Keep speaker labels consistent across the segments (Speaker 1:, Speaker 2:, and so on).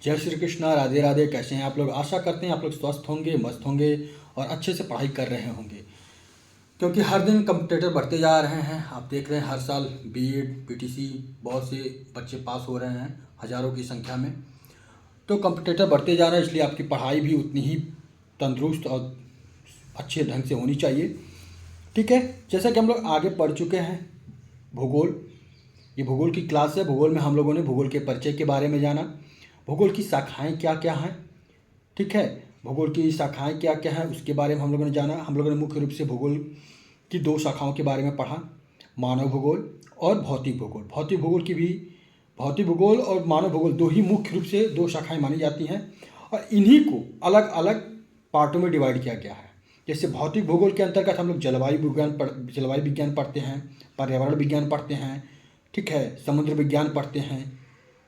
Speaker 1: जय श्री कृष्णा, राधे राधे। कैसे हैं आप लोग? आशा करते हैं आप लोग स्वस्थ होंगे, मस्त होंगे और अच्छे से पढ़ाई कर रहे होंगे, क्योंकि हर दिन कॉम्पिटिटर बढ़ते जा रहे हैं। आप देख रहे हैं हर साल बीएड पीटीसी बहुत से बच्चे पास हो रहे हैं, हज़ारों की संख्या में। तो कॉम्पिटिटर बढ़ते जा रहे हैं, इसलिए आपकी पढ़ाई भी उतनी ही तंदुरुस्त और अच्छे ढंग से होनी चाहिए। ठीक है, जैसा कि हम लोग आगे पढ़ चुके हैं भूगोल, ये भूगोल की क्लास है। भूगोल में हम लोगों ने भूगोल के परिचय के बारे में जाना, भूगोल की शाखाएं क्या क्या हैं। ठीक है, भूगोल की शाखाएं क्या क्या हैं उसके बारे में हम लोगों ने जाना। हम लोगों ने मुख्य रूप से भूगोल की दो शाखाओं के बारे में पढ़ा, मानव भूगोल और भौतिक भूगोल। भौतिक भूगोल की भी, भौतिक भूगोल और मानव भूगोल दो ही मुख्य रूप से दो शाखाएं मानी जाती हैं और इन्हीं को अलग अलग पार्टों में डिवाइड किया गया है। जैसे भौतिक भूगोल के अंतर्गत हम लोग जलवायु विज्ञान पढ़ते हैं, पर्यावरण विज्ञान पढ़ते हैं, ठीक है, समुद्र विज्ञान पढ़ते हैं।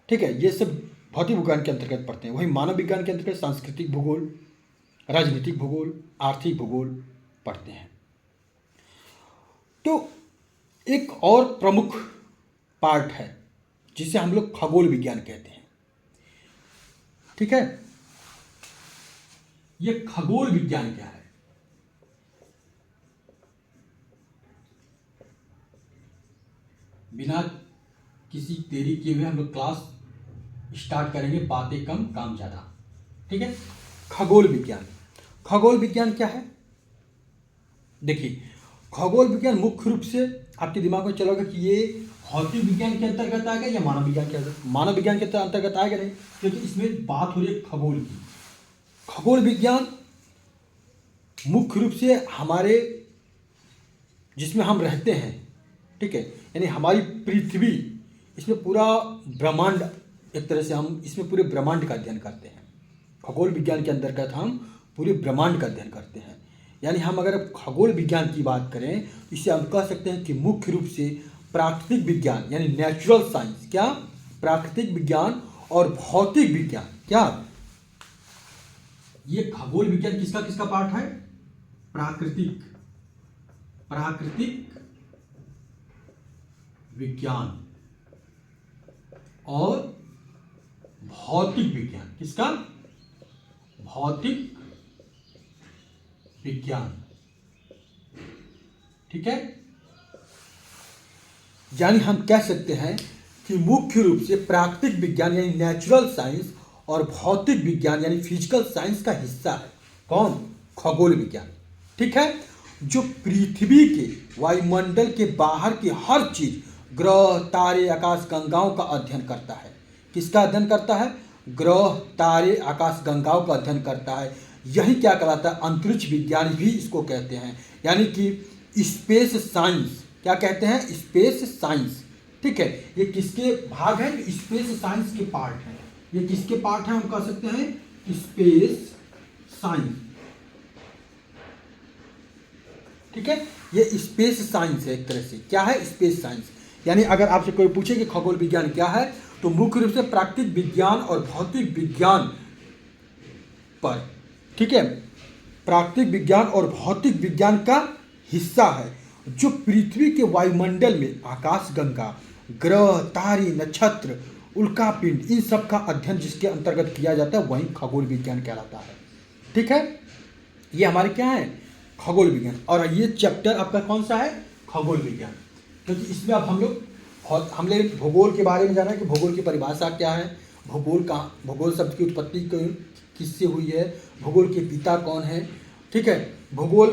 Speaker 1: ठीक है, ये सब भौतिक विज्ञान के अंतर्गत पढ़ते हैं। वहीं मानव विज्ञान के अंतर्गत सांस्कृतिक भूगोल, राजनीतिक भूगोल, आर्थिक भूगोल पढ़ते हैं। तो एक और प्रमुख पार्ट है जिसे हम लोग खगोल विज्ञान कहते हैं। ठीक है, ये खगोल विज्ञान क्या है? बिना किसी देरी किए हुए हम लोग क्लास स्टार्ट करेंगे। बातें कम काम ज़्यादा। ठीक है, खगोल विज्ञान। खगोल विज्ञान क्या है? देखिए, खगोल विज्ञान मुख्य रूप से आपके दिमाग में चलेगा कि ये भौतिक विज्ञान के अंतर्गत आएगा या मानव विज्ञान के अंतर्गत। मानव विज्ञान के अंतर्गत आएगा नहीं, क्योंकि इसमें बात हो रही है खगोल की। खगोल विज्ञान मुख्य रूप से हमारे जिसमें हम रहते हैं, ठीक है, यानी हमारी पृथ्वी, इसमें पूरा ब्रह्मांड, एक तरह से हम इसमें पूरे ब्रह्मांड का अध्ययन करते हैं। खगोल विज्ञान के अंतर्गत हम पूरे ब्रह्मांड का अध्ययन करते हैं। यानी हम अगर खगोल विज्ञान की बात करें तो इसे हम कह सकते हैं कि मुख्य रूप से प्राकृतिक विज्ञान यानी नेचुरल साइंस, क्या प्राकृतिक विज्ञान और भौतिक विज्ञान, क्या ये खगोल विज्ञान किसका किसका पार्ट है? प्राकृतिक विज्ञान और भौतिक विज्ञान। किसका? भौतिक विज्ञान। ठीक है, यानी हम कह सकते हैं कि मुख्य रूप से प्राकृतिक विज्ञान यानी नेचुरल साइंस और भौतिक विज्ञान यानी फिजिकल साइंस का हिस्सा है कौन? खगोल विज्ञान। ठीक है, जो पृथ्वी के वायुमंडल के बाहर की हर चीज, ग्रह, तारे, आकाश गंगाओं का अध्ययन करता है। किसका अध्ययन करता है? ग्रह, तारे, आकाश गंगाओं का अध्ययन करता है। यही क्या कहलाता है? अंतरिक्ष विज्ञान भी इसको कहते हैं, यानी कि स्पेस साइंस। क्या कहते हैं? Space science. ठीक है, ये किसके भाग है? स्पेस साइंस के पार्ट है। ये किसके पार्ट है? हम कह सकते हैं स्पेस साइंस। ठीक है, ये स्पेस साइंस है एक तरह से। क्या है? Space science. यानी अगर आपसे कोई पूछे कि खगोल विज्ञान क्या है, तो मुख्य रूप से प्राकृतिक विज्ञान और भौतिक विज्ञान पर, ठीक है, प्राकृतिक विज्ञान और भौतिक विज्ञान का हिस्सा है, जो पृथ्वी के वायुमंडल में आकाशगंगा, ग्रह, तारे, नक्षत्र, उल्कापिंड, इन सब का अध्ययन जिसके अंतर्गत किया जाता है वही खगोल विज्ञान कहलाता है। ठीक है, ये हमारे क्या है? खगोल विज्ञान। और ये चैप्टर आपका कौन सा है? खगोल विज्ञान। क्योंकि इसमें अब हमने भूगोल के बारे में जाना कि भूगोल की परिभाषा क्या है, भूगोल शब्द की उत्पत्ति किससे हुई है, भूगोल के पिता कौन है, ठीक है, भूगोल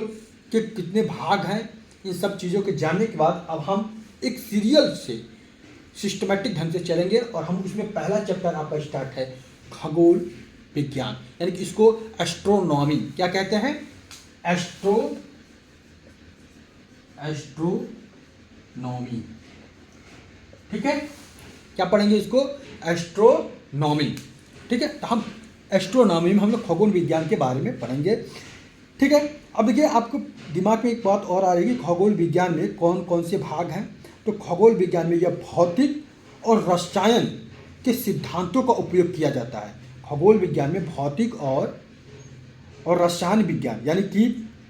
Speaker 1: के कितने भाग हैं, इन सब चीज़ों के जानने के बाद अब हम एक सीरियल से सिस्टमेटिक ढंग से चलेंगे और हम उसमें पहला चैप्टर आपका स्टार्ट है खगोल विज्ञान, यानी कि इसको एस्ट्रोनॉमी क्या कहते हैं? एस्ट्रोनॉमी। ठीक है, क्या पढ़ेंगे इसको? एस्ट्रोनॉमी। ठीक है, तो हम एस्ट्रोनॉमी में हम लोग खगोल विज्ञान के बारे में पढ़ेंगे। ठीक है, अब देखिए आपको दिमाग में एक बात और आ रही है कि खगोल विज्ञान में कौन कौन से भाग हैं। तो खगोल विज्ञान में यह भौतिक और रसायन के सिद्धांतों का उपयोग किया जाता है। खगोल विज्ञान में भौतिक और रसायन विज्ञान यानी कि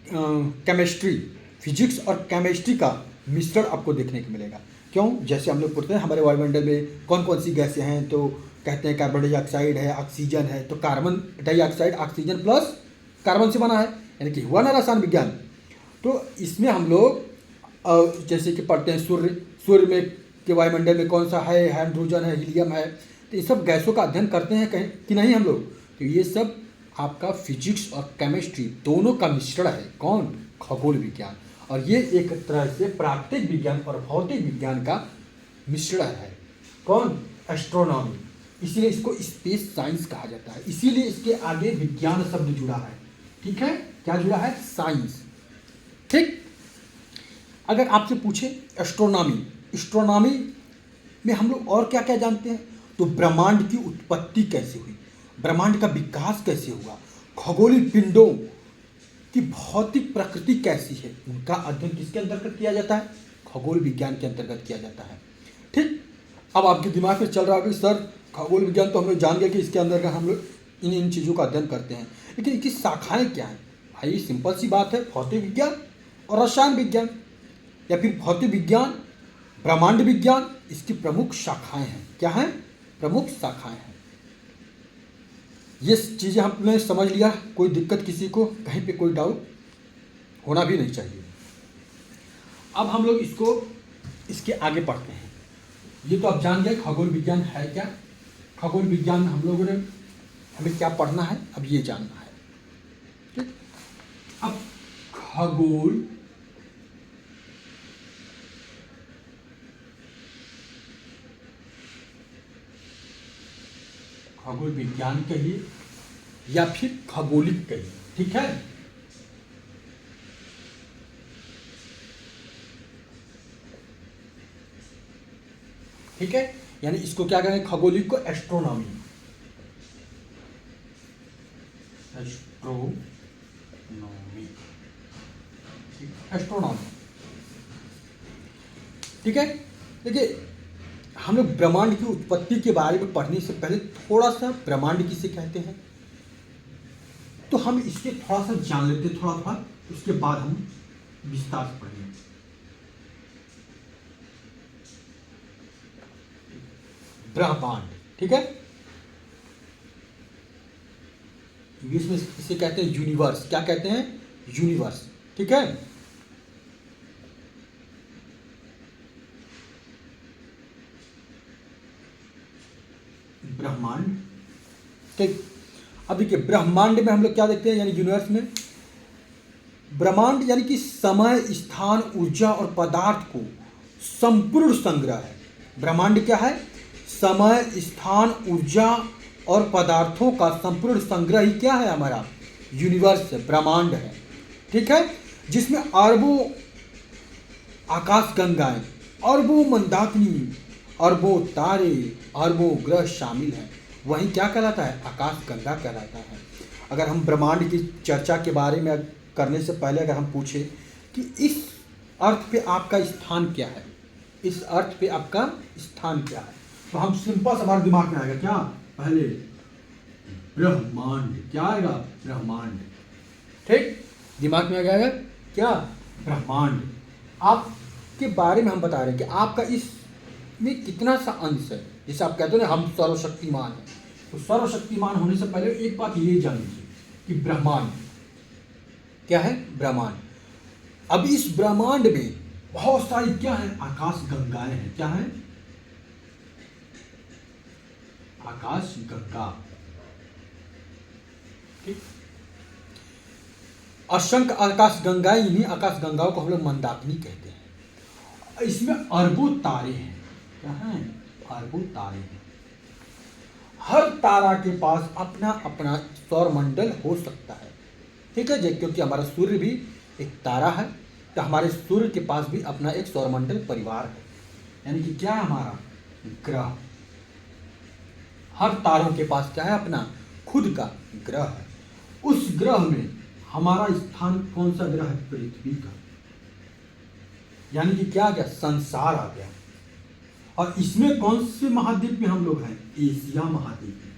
Speaker 1: केमिस्ट्री, फिजिक्स और केमिस्ट्री का मिश्रण आपको देखने को मिलेगा। क्यों? जैसे हम लोग पूछते हैं हमारे वायुमंडल में कौन कौन सी गैसें हैं, तो कहते हैं कार्बन डाइऑक्साइड है, ऑक्सीजन है। तो carbon dioxide oxygen plus carbon से बना है, यानी कि हुआ ना रसायन विज्ञान। तो इसमें हम लोग जैसे कि पढ़ते हैं सूर्य में के वायुमंडल में कौन सा है, हाइड्रोजन है, हीलियम है। तो ये सब गैसों का अध्ययन करते हैं कहीं कि नहीं हम लोग? तो ये सब आपका फिजिक्स और केमिस्ट्री दोनों का मिश्रण है। कौन? खगोल विज्ञान। और ये एक तरह से प्राकृतिक विज्ञान और भौतिक विज्ञान का मिश्रण है। कौन? एस्ट्रोनॉमी। इसीलिए इसको स्पेस साइंस कहा जाता है, इसीलिए इसके आगे विज्ञान शब्द जुड़ा है। ठीक है, क्या जुड़ा है? साइंस। ठीक। अगर आपसे पूछे एस्ट्रोनॉमी में हम लोग और क्या क्या जानते हैं, तो ब्रह्मांड की उत्पत्ति कैसे हुई, ब्रह्मांड का विकास कैसे हुआ, खगोलीय पिंडों की भौतिक प्रकृति कैसी है, उनका अध्ययन किसके अंतर्गत किया जाता है? खगोल विज्ञान के अंतर्गत किया जाता है। ठीक। अब आपके दिमाग में चल रहा है कि सर खगोल विज्ञान तो हम लोग जान गए कि इसके अंदर हम लोग इन चीज़ों का अध्ययन करते हैं, लेकिन इनकी शाखाएं क्या हैं? भाई सिंपल सी बात है, भौतिक विज्ञान और रसायन विज्ञान, या फिर भौतिक विज्ञान, ब्रह्मांड विज्ञान, इसकी प्रमुख शाखाएं हैं। क्या हैं? प्रमुख शाखाएं हैं। ये चीज़ें हमने समझ लिया, कोई दिक्कत किसी को कहीं पे कोई डाउट होना भी नहीं चाहिए। अब हम लोग इसके आगे पढ़ते हैं। ये तो आप जान गए खगोल विज्ञान है क्या। खगोल विज्ञान में हम लोगों ने हमें क्या पढ़ना है, अब ये जानना है। ठीक। अब खगोल विज्ञान कहिए या फिर खगोलिक कहिए। ठीक है। ठीक है, यानी इसको क्या कहेंगे? खगोलिक को एस्ट्रोनॉमी। एस्ट्रोनॉमी। ठीक है। देखिए, हम लोग ब्रह्मांड की उत्पत्ति के बारे में पढ़ने से पहले थोड़ा सा ब्रह्मांड किसे कहते हैं तो हम इसके थोड़ा सा जान लेते हैं, थोड़ा थोड़ा, उसके बाद हम विस्तार से पढ़ेंगे। ब्रह्मांड। ठीक है, इंग्लिश में इसे कहते हैं यूनिवर्स। क्या कहते हैं? यूनिवर्स। ठीक है। ब्रह्मांड। ठीक। अब देखिए, ब्रह्मांड में हम लोग क्या देखते हैं, यानी यूनिवर्स में ब्रह्मांड यानी कि समय, स्थान, ऊर्जा और पदार्थ को संपूर्ण संग्रह है। ब्रह्मांड क्या है? समय, स्थान, ऊर्जा और पदार्थों का संपूर्ण संग्रह ही क्या है? हमारा यूनिवर्स है, ब्रह्मांड है। ठीक है, जिसमें अरबों आकाशगंगाएं, अरबों मंदाकिनी, अरबों तारे, अरबों ग्रह शामिल हैं। वही क्या कहलाता है? आकाशगंगा कहलाता है। अगर हम ब्रह्मांड की चर्चा के बारे में करने से पहले अगर हम पूछे कि इस अर्थ पे आपका स्थान क्या है, इस अर्थ पे आपका स्थान क्या है, तो हम सिंपल हमारे दिमाग में आएगा क्या? पहले ब्रह्मांड। क्या आएगा? ब्रह्मांड। ठीक, दिमाग में आ जाएगा क्या? ब्रह्मांड। आपके बारे में हम बता रहे हैं कि आपका इसमें कितना सा अंश है। जैसे आप कहते हो ना हम सर्वशक्तिमान हैं, तो सर्वशक्तिमान होने से पहले एक बात ये जान लीजिए कि ब्रह्मांड क्या है? ब्रह्मांड। अब इस ब्रह्मांड में बहुत सारी क्या है? आकाश गंगाएं हैं। क्या है? आकाश गंगा। ठीक, असंख्य आकाश गंगाएं, इन्हीं आकाश गंगाओं को हम लोग मंदाकिनी कहते हैं। इसमें अरबों तारे हैं। क्या है? अरबों तारे हैं। हर तारा के पास अपना अपना सौरमंडल हो सकता है। ठीक है, क्योंकि हमारा सूर्य भी एक तारा है, तो हमारे सूर्य के पास भी अपना एक सौरमंडल परिवार है, यानी कि क्या है? हमारा ग्रह। हर तारों के पास क्या है? अपना खुद का ग्रह है। उस ग्रह में हमारा स्थान कौन सा ग्रह है? पृथ्वी का। यानी कि क्या आ गया? संसार आ गया। और इसमें कौन से महाद्वीप में हम लोग हैं? एशिया महाद्वीप में।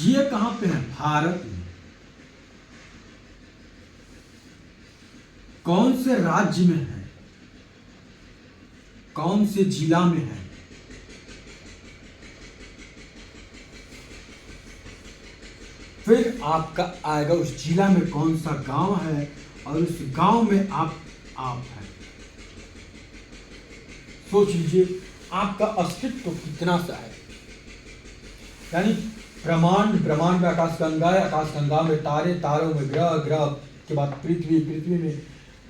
Speaker 1: ये कहां पे है? भारत में। कौन से राज्य में है, कौन से जिला में है, फिर आपका आएगा उस जिला में कौन सा गांव है और उस गांव में आप हैं। सोच लीजिए आपका अस्तित्व कितना सा है। यानी ब्रह्मांड, ब्रह्मांड में आकाशगंगा है, आकाशगंगा में तारे, तारों में ग्रह, ग्रह के बाद पृथ्वी, पृथ्वी में,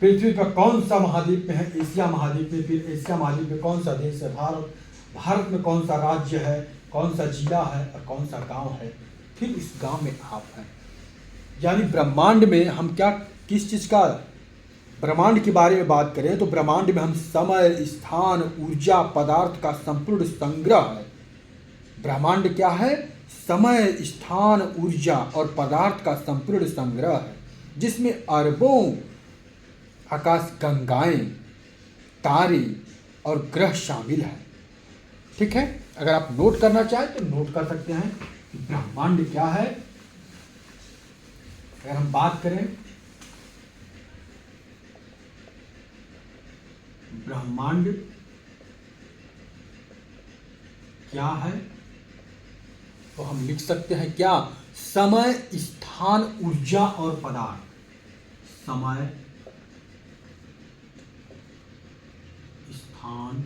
Speaker 1: पृथ्वी पर कौन सा महाद्वीप में है, एशिया महाद्वीप में, फिर एशिया महाद्वीप में कौन सा देश है, भारत, भारत में कौन सा राज्य है, कौन सा जिला है और कौन सा गांव है, फिर इस गांव में आप हैं। यानी ब्रह्मांड में हम क्या, किस चीज़ का, ब्रह्मांड के बारे में बात करें तो ब्रह्मांड में हम समय, स्थान, ऊर्जा, पदार्थ का संपूर्ण संग्रह है। ब्रह्मांड क्या है? समय, स्थान, ऊर्जा और पदार्थ का संपूर्ण संग्रह है, जिसमें अरबों आकाश गंगाएं, तारे और ग्रह शामिल है। ठीक है, अगर आप नोट करना चाहें तो नोट कर सकते हैं कि ब्रह्मांड क्या है। अगर हम बात करें ब्रह्मांड क्या है तो हम लिख सकते हैं क्या? समय, स्थान, ऊर्जा और पदार्थ। समय, स्थान,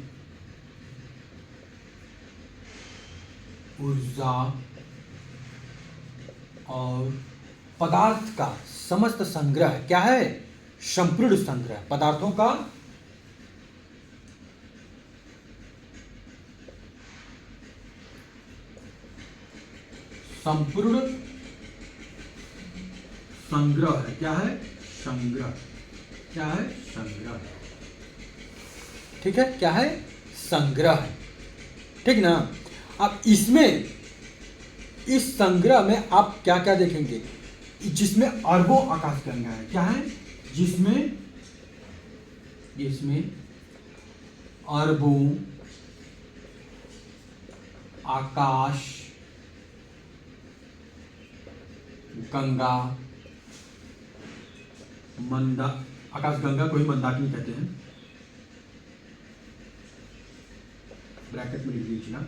Speaker 1: ऊर्जा और पदार्थ का समस्त संग्रह क्या है? संपूर्ण संग्रह, पदार्थों का संपूर्ण संग्रह है। क्या है? संग्रह। क्या है? संग्रह। ठीक है, क्या है? संग्रह है। ठीक ना। अब इसमें, इस संग्रह में आप क्या क्या देखेंगे? जिसमें अरबों आकाशगंगा है। क्या है? जिसमें अरबों आकाश गंगा, आकाशगंगा को ही मंदाकिनी कहते हैं, ब्रैकेट में लिख लीजिए ना।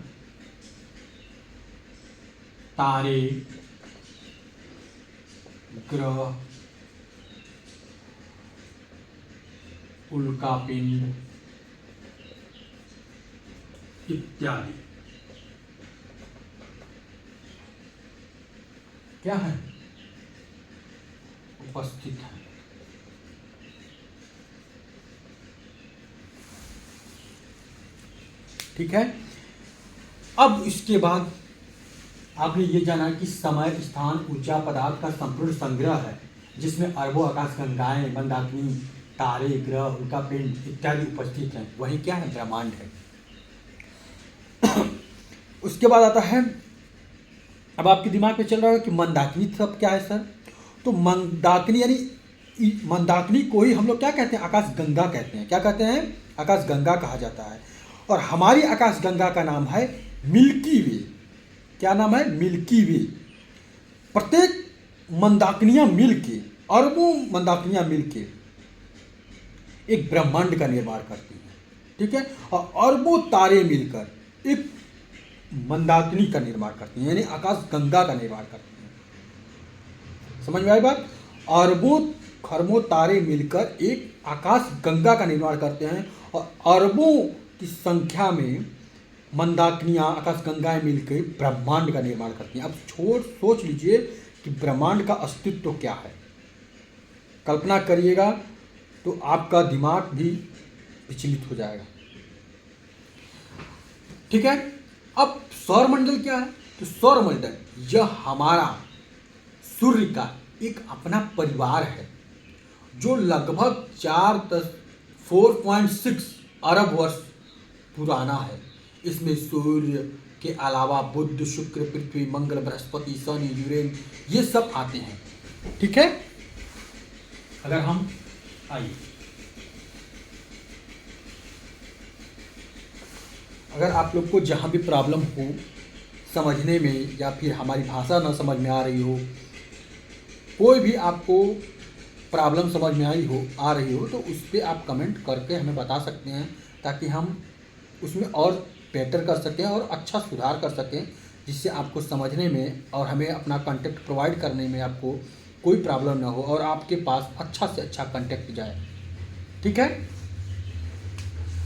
Speaker 1: तारे, ग्रह, उल्कापिंड इत्यादि क्या है? उपस्थित है। ठीक है। अब इसके बाद आपने ये जाना कि समय, स्थान, ऊर्जा, पदार्थ का संपूर्ण संग्रह है, जिसमें अरबों आकाशगंगाएं, मंदाकिनी, तारे, ग्रह, उल्कापिंड इत्यादि उपस्थित हैं। वही क्या है? ब्रह्मांड है। उसके बाद आता है, अब आपके दिमाग में चल रहा है कि मंदाकिनी सब क्या है सर? तो मंदाकिनी यानी मंदाकिनी को ही हम लोग क्या कहते हैं? आकाशगंगा कहते हैं। क्या कहते हैं? आकाशगंगा कहा जाता है। और हमारी आकाशगंगा का नाम है मिल्की वे। क्या नाम है? मिल्की वे। प्रत्येक मंदाकिनियां मिलके, अरबों मंदाकिनियां मिलके एक ब्रह्मांड का निर्माण करती हैं। ठीक है, और अरबों तारे मिलकर एक मंदाकिनी का निर्माण करती हैं, यानी आकाशगंगा का निर्माण करती हैं। समझ में आई बात? अरबों खरबों तारे मिलकर एक आकाशगंगा का निर्माण करते हैं और अरबों की संख्या में मंदाकिनियां, आकाशगंगाएं मिलकर ब्रह्मांड का निर्माण करती हैं। अब सोच लीजिए कि ब्रह्मांड का अस्तित्व क्या है। कल्पना करिएगा तो आपका दिमाग भी विचलित हो जाएगा। ठीक है। अब सौरमंडल क्या है? तो सौरमंडल यह हमारा सूर्य का एक अपना परिवार है, जो लगभग 4.6 अरब वर्ष पुराना है। इसमें सूर्य के अलावा बुध, शुक्र, पृथ्वी, मंगल, बृहस्पति, शनि, यूरेन ये सब आते हैं। ठीक है। अगर हम आइए, अगर आप लोग को जहाँ भी प्रॉब्लम हो समझने में या फिर हमारी भाषा ना समझ में आ रही हो, कोई भी आपको प्रॉब्लम समझ में आ रही हो तो उस पर आप कमेंट करके हमें बता सकते हैं, ताकि हम उसमें और बेटर कर सकें और अच्छा सुधार कर सकें, जिससे आपको समझने में और हमें अपना कॉन्टेक्ट प्रोवाइड करने में आपको कोई प्रॉब्लम ना हो और आपके पास अच्छा से अच्छा कॉन्टेक्ट जाए। ठीक है।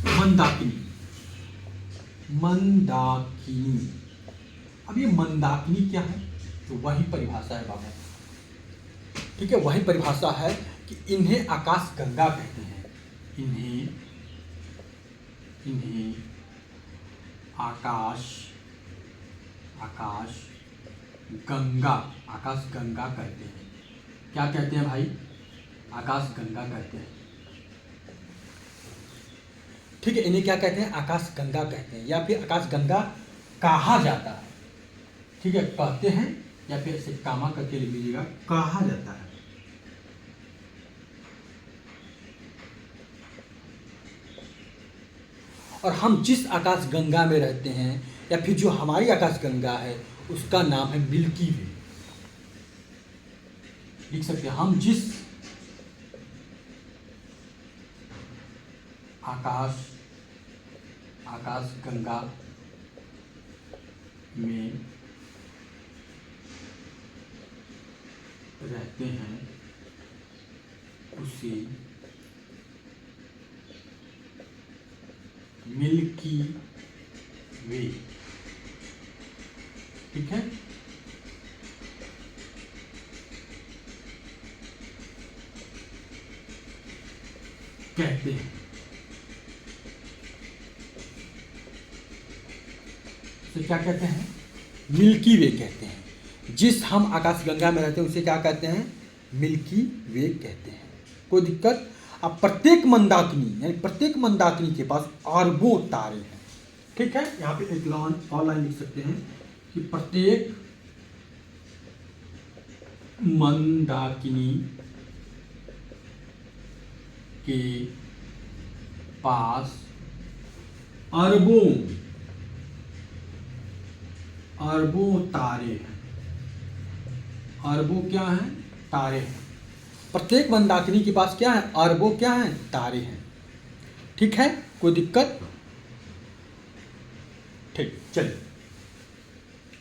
Speaker 1: मंदाकिनी, मंदाकिनी, अब ये मंदाकिनी क्या है? तो वही परिभाषा है बाबा। ठीक है, वही परिभाषा है कि इन्हें आकाश गंगा कहते हैं। इन्हें आकाश गंगा कहते हैं। क्या कहते हैं भाई? आकाश गंगा कहते हैं। ठीक है, इन्हें क्या कहते हैं? आकाश गंगा कहते हैं, या फिर आकाश गंगा कहा जाता है। ठीक है, कहते हैं या फिर ऐसे कामा करके लिख लीजिएगा, कहा जाता है। और हम जिस आकाश गंगा में रहते हैं या फिर जो हमारी आकाश गंगा है उसका नाम है मिल्की वे। लिख सकते हैं, हम जिस आकाश गंगा में रहते हैं उसे मिल्की वे। ठीक है, कहते हैं। तो क्या कहते हैं? मिल्की वे कहते हैं। जिस हम आकाश गंगा में रहते हैं उसे क्या कहते हैं? मिल्की वे कहते हैं। कोई दिक्कत? अब प्रत्येक मंदाकिनी यानी प्रत्येक मंदाकिनी के पास अरबों तारे हैं। ठीक है, यहाँ पे एक लाइन लिख सकते हैं कि प्रत्येक मंदाकिनी के पास अरबों तारे हैं। अरबों क्या हैं? तारे हैं। प्रत्येक मंदाकिनी के पास क्या है? अरबों क्या हैं? तारे हैं। ठीक है, कोई दिक्कत? ठीक, चलिए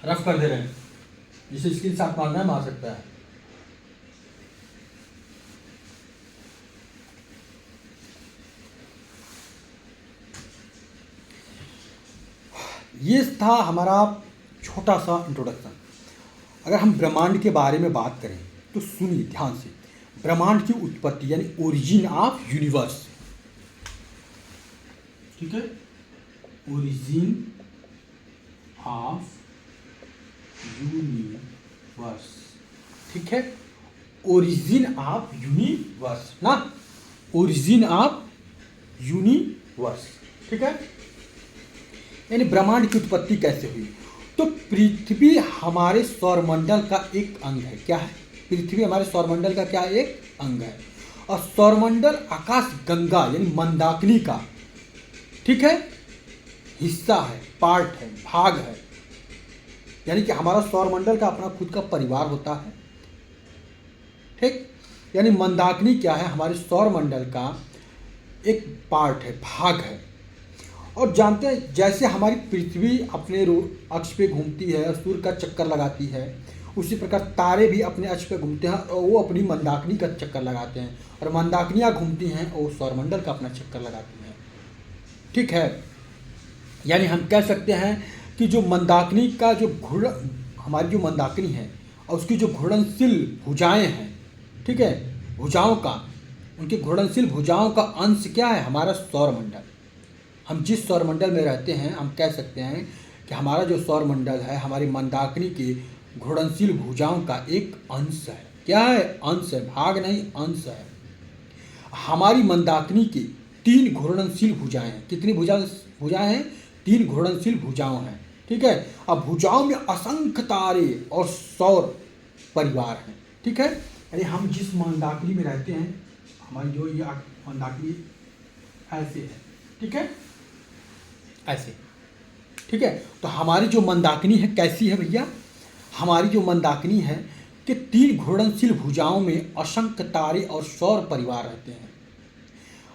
Speaker 1: रफ कर दे रहे हैं, जिसे स्क्रीन शॉट मारना है मार सकता है। ये था हमारा छोटा सा इंट्रोडक्शन। अगर हम ब्रह्मांड के बारे में बात करें तो सुनिए ध्यान से। ब्रह्मांड की उत्पत्ति यानी ओरिजिन ऑफ यूनिवर्स। ठीक है, ओरिजिन ऑफ यूनिवर्स। ठीक है, ओरिजिन ऑफ यूनिवर्स ना, ओरिजिन ऑफ यूनिवर्स। ठीक है, यानी ब्रह्मांड की उत्पत्ति कैसे हुई? तो पृथ्वी हमारे सौरमंडल का एक अंग है। क्या है? पृथ्वी हमारे सौरमंडल का क्या एक अंग है। और सौरमंडल आकाश गंगा यानी मंदाकिनी का, ठीक है, हिस्सा है, पार्ट है, भाग है। यानी कि हमारा सौरमंडल का अपना खुद का परिवार होता है। ठीक, यानी मंदाकिनी क्या है? हमारे सौरमंडल का एक पार्ट है, भाग है। और जानते हैं जैसे हमारी पृथ्वी अपने अक्ष पे घूमती है और सूर्य का चक्कर लगाती है, उसी प्रकार तारे भी अपने अक्ष पे घूमते हैं और वो अपनी मंदाकिनी का चक्कर लगाते हैं, और मंदाकिनियाँ घूमती हैं और सौरमंडल का अपना चक्कर लगाती हैं। ठीक है, यानी हम कह सकते हैं कि जो मंदाकिनी का जो हमारी जो मंदाकिनी है और उसकी जो घूर्णनशील भुजाएं हैं, ठीक है, भुजाओं का, उनकी घूर्णनशील भुजाओं का अंश क्या है? हमारा सौरमंडल। हम जिस सौरमंडल में रहते हैं हम कह सकते हैं कि हमारा जो सौरमंडल है हमारी मंदाकिनी की घूर्णनशील भुजाओं का एक अंश है। क्या है? अंश है, भाग नहीं, अंश है। हमारी मंदाकिनी की 3 घूर्णनशील भुजाएं हैं। कितनी भुजाएं हैं? 3 घूर्णनशील भुजाओं हैं। ठीक है, अब भुजाओं में असंख्य तारे और सौर परिवार हैं। ठीक है, यानी हम जिस मंदाकिनी में रहते हैं, हमारी जो ये मंदाकिनी ऐसे है। ठीक है, ऐसे। ठीक है, तो हमारी जो मंदाकिनी है कैसी है भैया? हमारी जो मंदाकिनी है कि 3 घूर्णनशील भुजाओं में असंख्य तारे और सौर परिवार रहते हैं।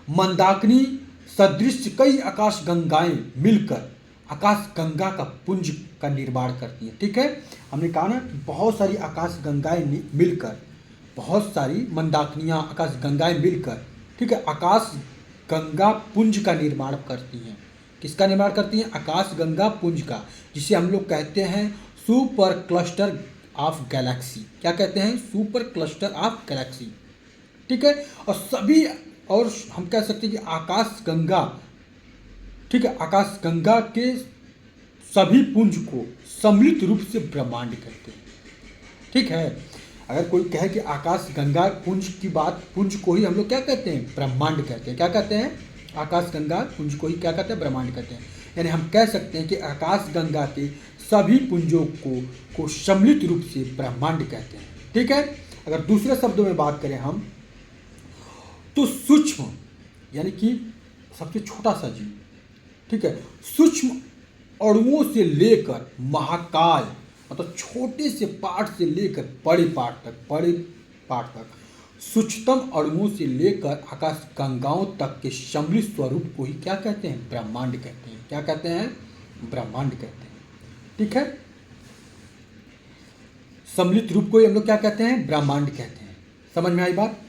Speaker 1: मंदाकिनी सदृश कई आकाश गंगाएं मिलकर आकाश गंगा का पुंज का निर्माण करती हैं। ठीक है, हमने कहा ना कि बहुत सारी आकाश गंगाएं मिलकर, बहुत सारी मंदाकिनियाँ आकाश गंगाएं मिलकर, ठीक है, आकाश गंगा पुंज का निर्माण करती हैं। किसका निर्माण करती हैं? आकाश गंगा पुंज का, जिसे हम लोग कहते हैं सुपर क्लस्टर ऑफ गैलेक्सी। क्या कहते हैं? Super cluster of Galaxy. ठीक है, और हम कह सकते हैं कि आकाश गंगा, ठीक है, आकाश गंगा के सभी पुंज को सम्मिलित रूप से ब्रह्मांड कहते हैं। ठीक है, अगर कोई कहे कि आकाश गंगा पुंज की बात, पुंज को ही हम लोग क्या कहते हैं? ब्रह्मांड कहते हैं। क्या कहते हैं? आकाश गंगा पुंज को ही क्या कहते हैं? ब्रह्मांड कहते हैं। यानी हम कह सकते हैं कि आकाश गंगा के सभी पुंजों को सम्मिलित रूप से ब्रह्मांड कहते हैं। ठीक है, अगर दूसरे शब्दों में बात करें हम, तो सूक्ष्म यानी कि सबसे छोटा सा जीव, ठीक है, सूक्ष्म अणुओं से लेकर महाकाय मतलब छोटे से पार्ट से लेकर बड़े पार्ट तक सूक्ष्मतम अणुओं से लेकर आकाश गंगाओं तक के सम्मिलित स्वरूप को ही क्या कहते हैं? ब्रह्मांड कहते हैं। क्या कहते हैं? ब्रह्मांड कहते हैं। ठीक है, सम्मिलित रूप को ही हम लोग क्या कहते हैं? ब्रह्मांड कहते हैं। समझ में आई बात?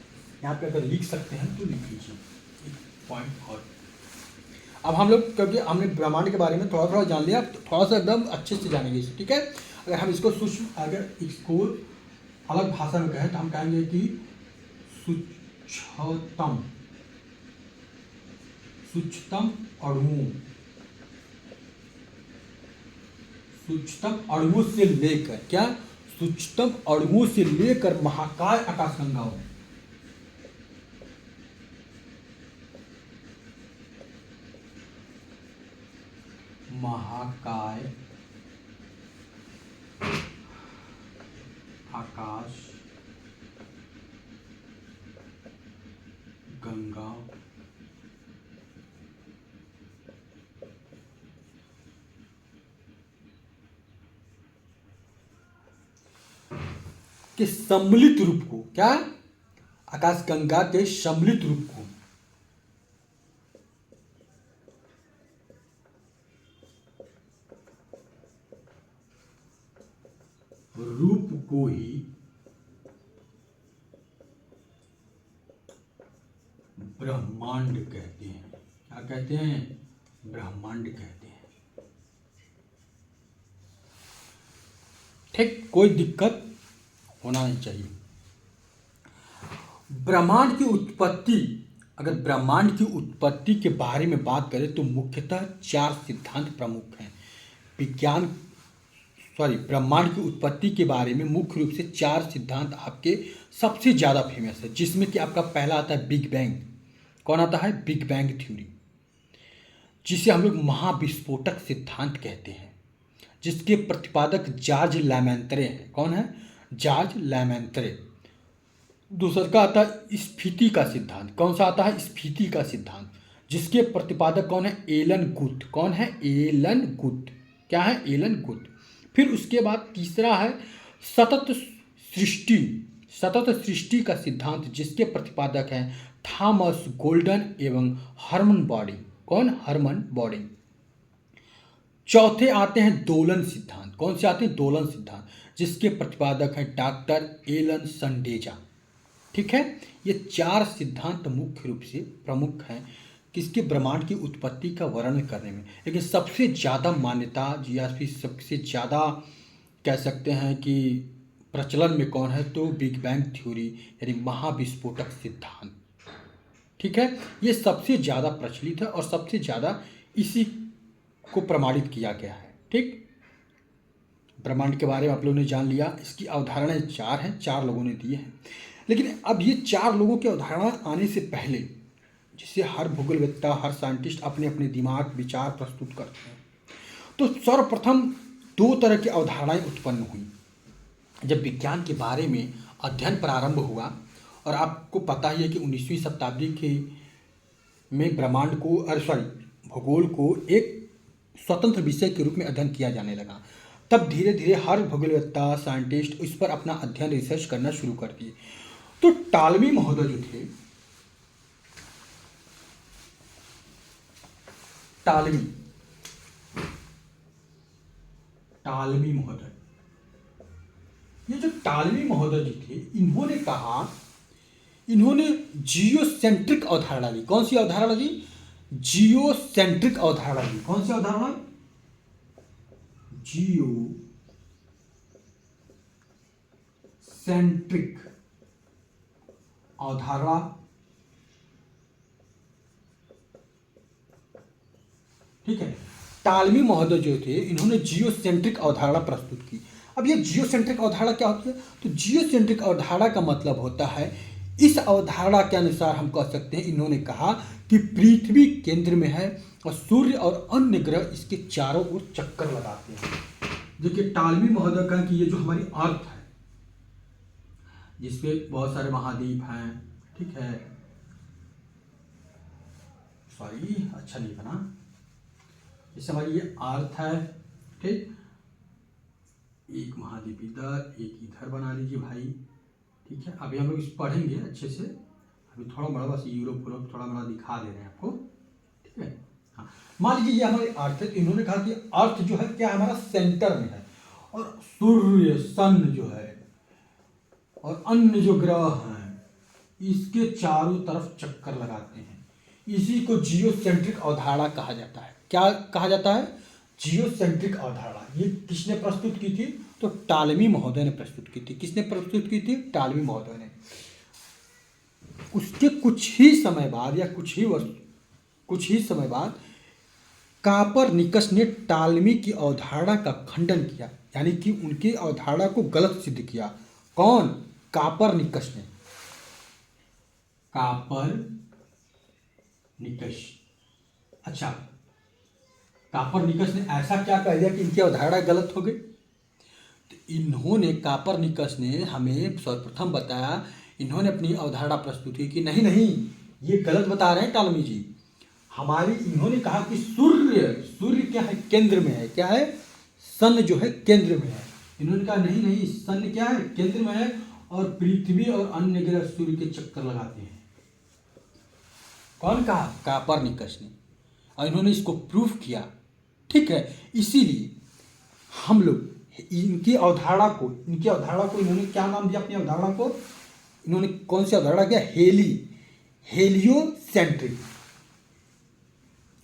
Speaker 1: यहाँ पे अगर लिख सकते हैं तो लिख लीजिए एक पॉइंट। और अब हम लोग, क्योंकि हमने ब्रह्मांड के बारे में थोड़ा थोड़ा जान लिया, तो थोड़ा सा एकदम अच्छे से जानेंगे इसे। ठीक है, अगर हम इसको सूक्ष्म, अगर इसको अलग भाषा में कहें तो हम कहेंगे कि सूक्ष्मतम अणुओं से लेकर, क्या? सूक्ष्मतम अणुओं से लेकर महाकाय आकाशगंगाओं, महाकाय आकाश गंगा के सम्मिलित रूप को, क्या? आकाश गंगा के सम्मिलित रूप को ही ब्रह्मांड कहते हैं। क्या कहते हैं? ब्रह्मांड कहते हैं। ठीक, कोई दिक्कत होना नहीं चाहिए। ब्रह्मांड की उत्पत्ति, अगर ब्रह्मांड की उत्पत्ति के बारे में बात करें तो मुख्यतः 4 सिद्धांत प्रमुख हैं। ब्रह्मांड की उत्पत्ति के बारे में मुख्य रूप से 4 सिद्धांत आपके सबसे ज़्यादा फेमस है, जिसमें कि आपका पहला आता है बिग बैंग। कौन आता है? बिग बैंग थ्योरी, जिसे हम लोग महाविस्फोटक सिद्धांत कहते हैं, जिसके प्रतिपादक जॉर्ज लैमेंत्रे हैं। कौन है? जॉर्ज लैमेंत्रे। दूसरा का आता है स्फीति का सिद्धांत। कौन सा आता है? स्फीति का सिद्धांत, जिसके प्रतिपादक कौन है? Alan Guth. कौन है? Alan Guth. क्या है? Alan Guth. फिर उसके बाद तीसरा है सतत सृष्टि का सिद्धांत, जिसके प्रतिपादक हैं थॉमस गोल्डन एवं हर्मन बॉडिंग। कौन? Hermann Boding. चौथे आते हैं दोलन सिद्धांत। कौन से आते हैं? दोलन सिद्धांत, जिसके प्रतिपादक हैं डॉक्टर एलन संडेजा। ठीक है, ये 4 सिद्धांत मुख्य रूप से प्रमुख हैं किसके? ब्रह्मांड की उत्पत्ति का वर्णन करने में। लेकिन सबसे ज़्यादा मान्यता या फिर सबसे ज़्यादा कह सकते हैं कि प्रचलन में कौन है? तो बिग बैंग थ्योरी यानी महाविस्फोटक सिद्धांत। ठीक है, ये सबसे ज़्यादा प्रचलित है और सबसे ज़्यादा इसी को प्रमाणित किया गया है। ठीक, ब्रह्मांड के बारे में आप लोगों ने जान लिया। इसकी अवधारणाएं 4 हैं, 4 लोगों ने दिए हैं। लेकिन अब ये 4 लोगों की अवधारणा आने से पहले, जिसे हर भूगोलवेत्ता, हर साइंटिस्ट अपने अपने दिमाग विचार प्रस्तुत करते हैं, तो सर्वप्रथम 2 तरह की अवधारणाएं उत्पन्न हुई जब विज्ञान के बारे में अध्ययन प्रारंभ हुआ। और आपको पता ही है कि 19वीं शताब्दी के में ब्रह्मांड को भूगोल को एक स्वतंत्र विषय के रूप में अध्ययन किया जाने लगा। तब धीरे धीरे हर भूगोलवेत्ता साइंटिस्ट इस पर अपना अध्ययन रिसर्च करना शुरू कर दिए। तो टालमी महोदय जो थे, टालमी महोदय, ये जो टालमी महोदय जी थे, इन्होंने कहा, इन्होंने जियोसेंट्रिक अवधारणा दी। कौन सी अवधारणा दी? जियोसेंट्रिक अवधारणा दी। कौन सी अवधारणा? जियोसेंट्रिक अवधारणा। ठीक है, टालमी महोदय जो थे, इन्होंने जियोसेंट्रिक अवधारणा प्रस्तुत की। अब ये जियोसेंट्रिक अवधारणा क्या होती है? तो जियोसेंट्रिक अवधारणा का मतलब होता है, इस अवधारणा के अनुसार हम कह सकते हैं, इन्होंने कहा कि पृथ्वी केंद्र में है और सूर्य और अन्य ग्रह इसके चारों ओर चक्कर लगाते हैं। देखिए, टालमी महोदय कहें कि ये जो हमारी अर्थ है, जिसपे बहुत सारे महाद्वीप हैं, ठीक है, सॉरी अच्छा नहीं बना, जैसे हमारी ये अर्थ है, ठीक, एक महाद्वीप इधर, एक इधर बना लीजिए भाई, ठीक है। अभी हम लोग इस पढ़ेंगे अच्छे से, अभी थोड़ा बड़ा बस यूरोप थोड़ा बड़ा दिखा दे रहे हैं आपको, ठीक है। हाँ, मान लीजिए ये हमारी अर्थ है, तो इन्होंने कहा कि अर्थ जो है क्या, हमारा सेंटर में है, और सूर्य, सन जो है और अन्य जो ग्रह हैं, इसके चारों तरफ चक्कर लगाते हैं। इसी को जियोसेंट्रिक अवधारणा कहा जाता है। क्या कहा जाता है? जियोसेंट्रिक अवधारणा। ये किसने प्रस्तुत की थी? तो टालमी महोदय ने प्रस्तुत की थी। किसने प्रस्तुत की थी? टालमी महोदय ने। उसके कुछ ही समय बाद या कुछ ही समय बाद कापरनिकस ने टालमी की अवधारणा का खंडन किया, यानी कि उनकी अवधारणा को गलत सिद्ध किया। कौन? कापरनिकस ने। कापरनिकस, अच्छा, कापरनिकस ने ऐसा क्या कह दिया कि इनकी अवधारणा गलत हो गई? तो इन्होंने, कापरनिकस ने हमें सर्वप्रथम बताया, इन्होंने अपनी अवधारणा प्रस्तुत की कि नहीं नहीं, ये गलत बता रहे हैं टालमी जी हमारी। इन्होंने कहा कि सूर्य क्या है? केंद्र में है। क्या है? सन जो है केंद्र में है। इन्होंने कहा नहीं नहीं, सन क्या है? केंद्र में है, और पृथ्वी और अन्य ग्रह सूर्य के चक्कर लगाते हैं। कौन कहा? कापरनिकस ने। और इन्होंने इसको प्रूफ किया, ठीक है। इसीलिए हम लोग इनकी अवधारणा को इन्होंने क्या नाम दिया? अपनी अवधारणा को इन्होंने कौन सी अवधारणा किया? हेलियोसेंट्रिक।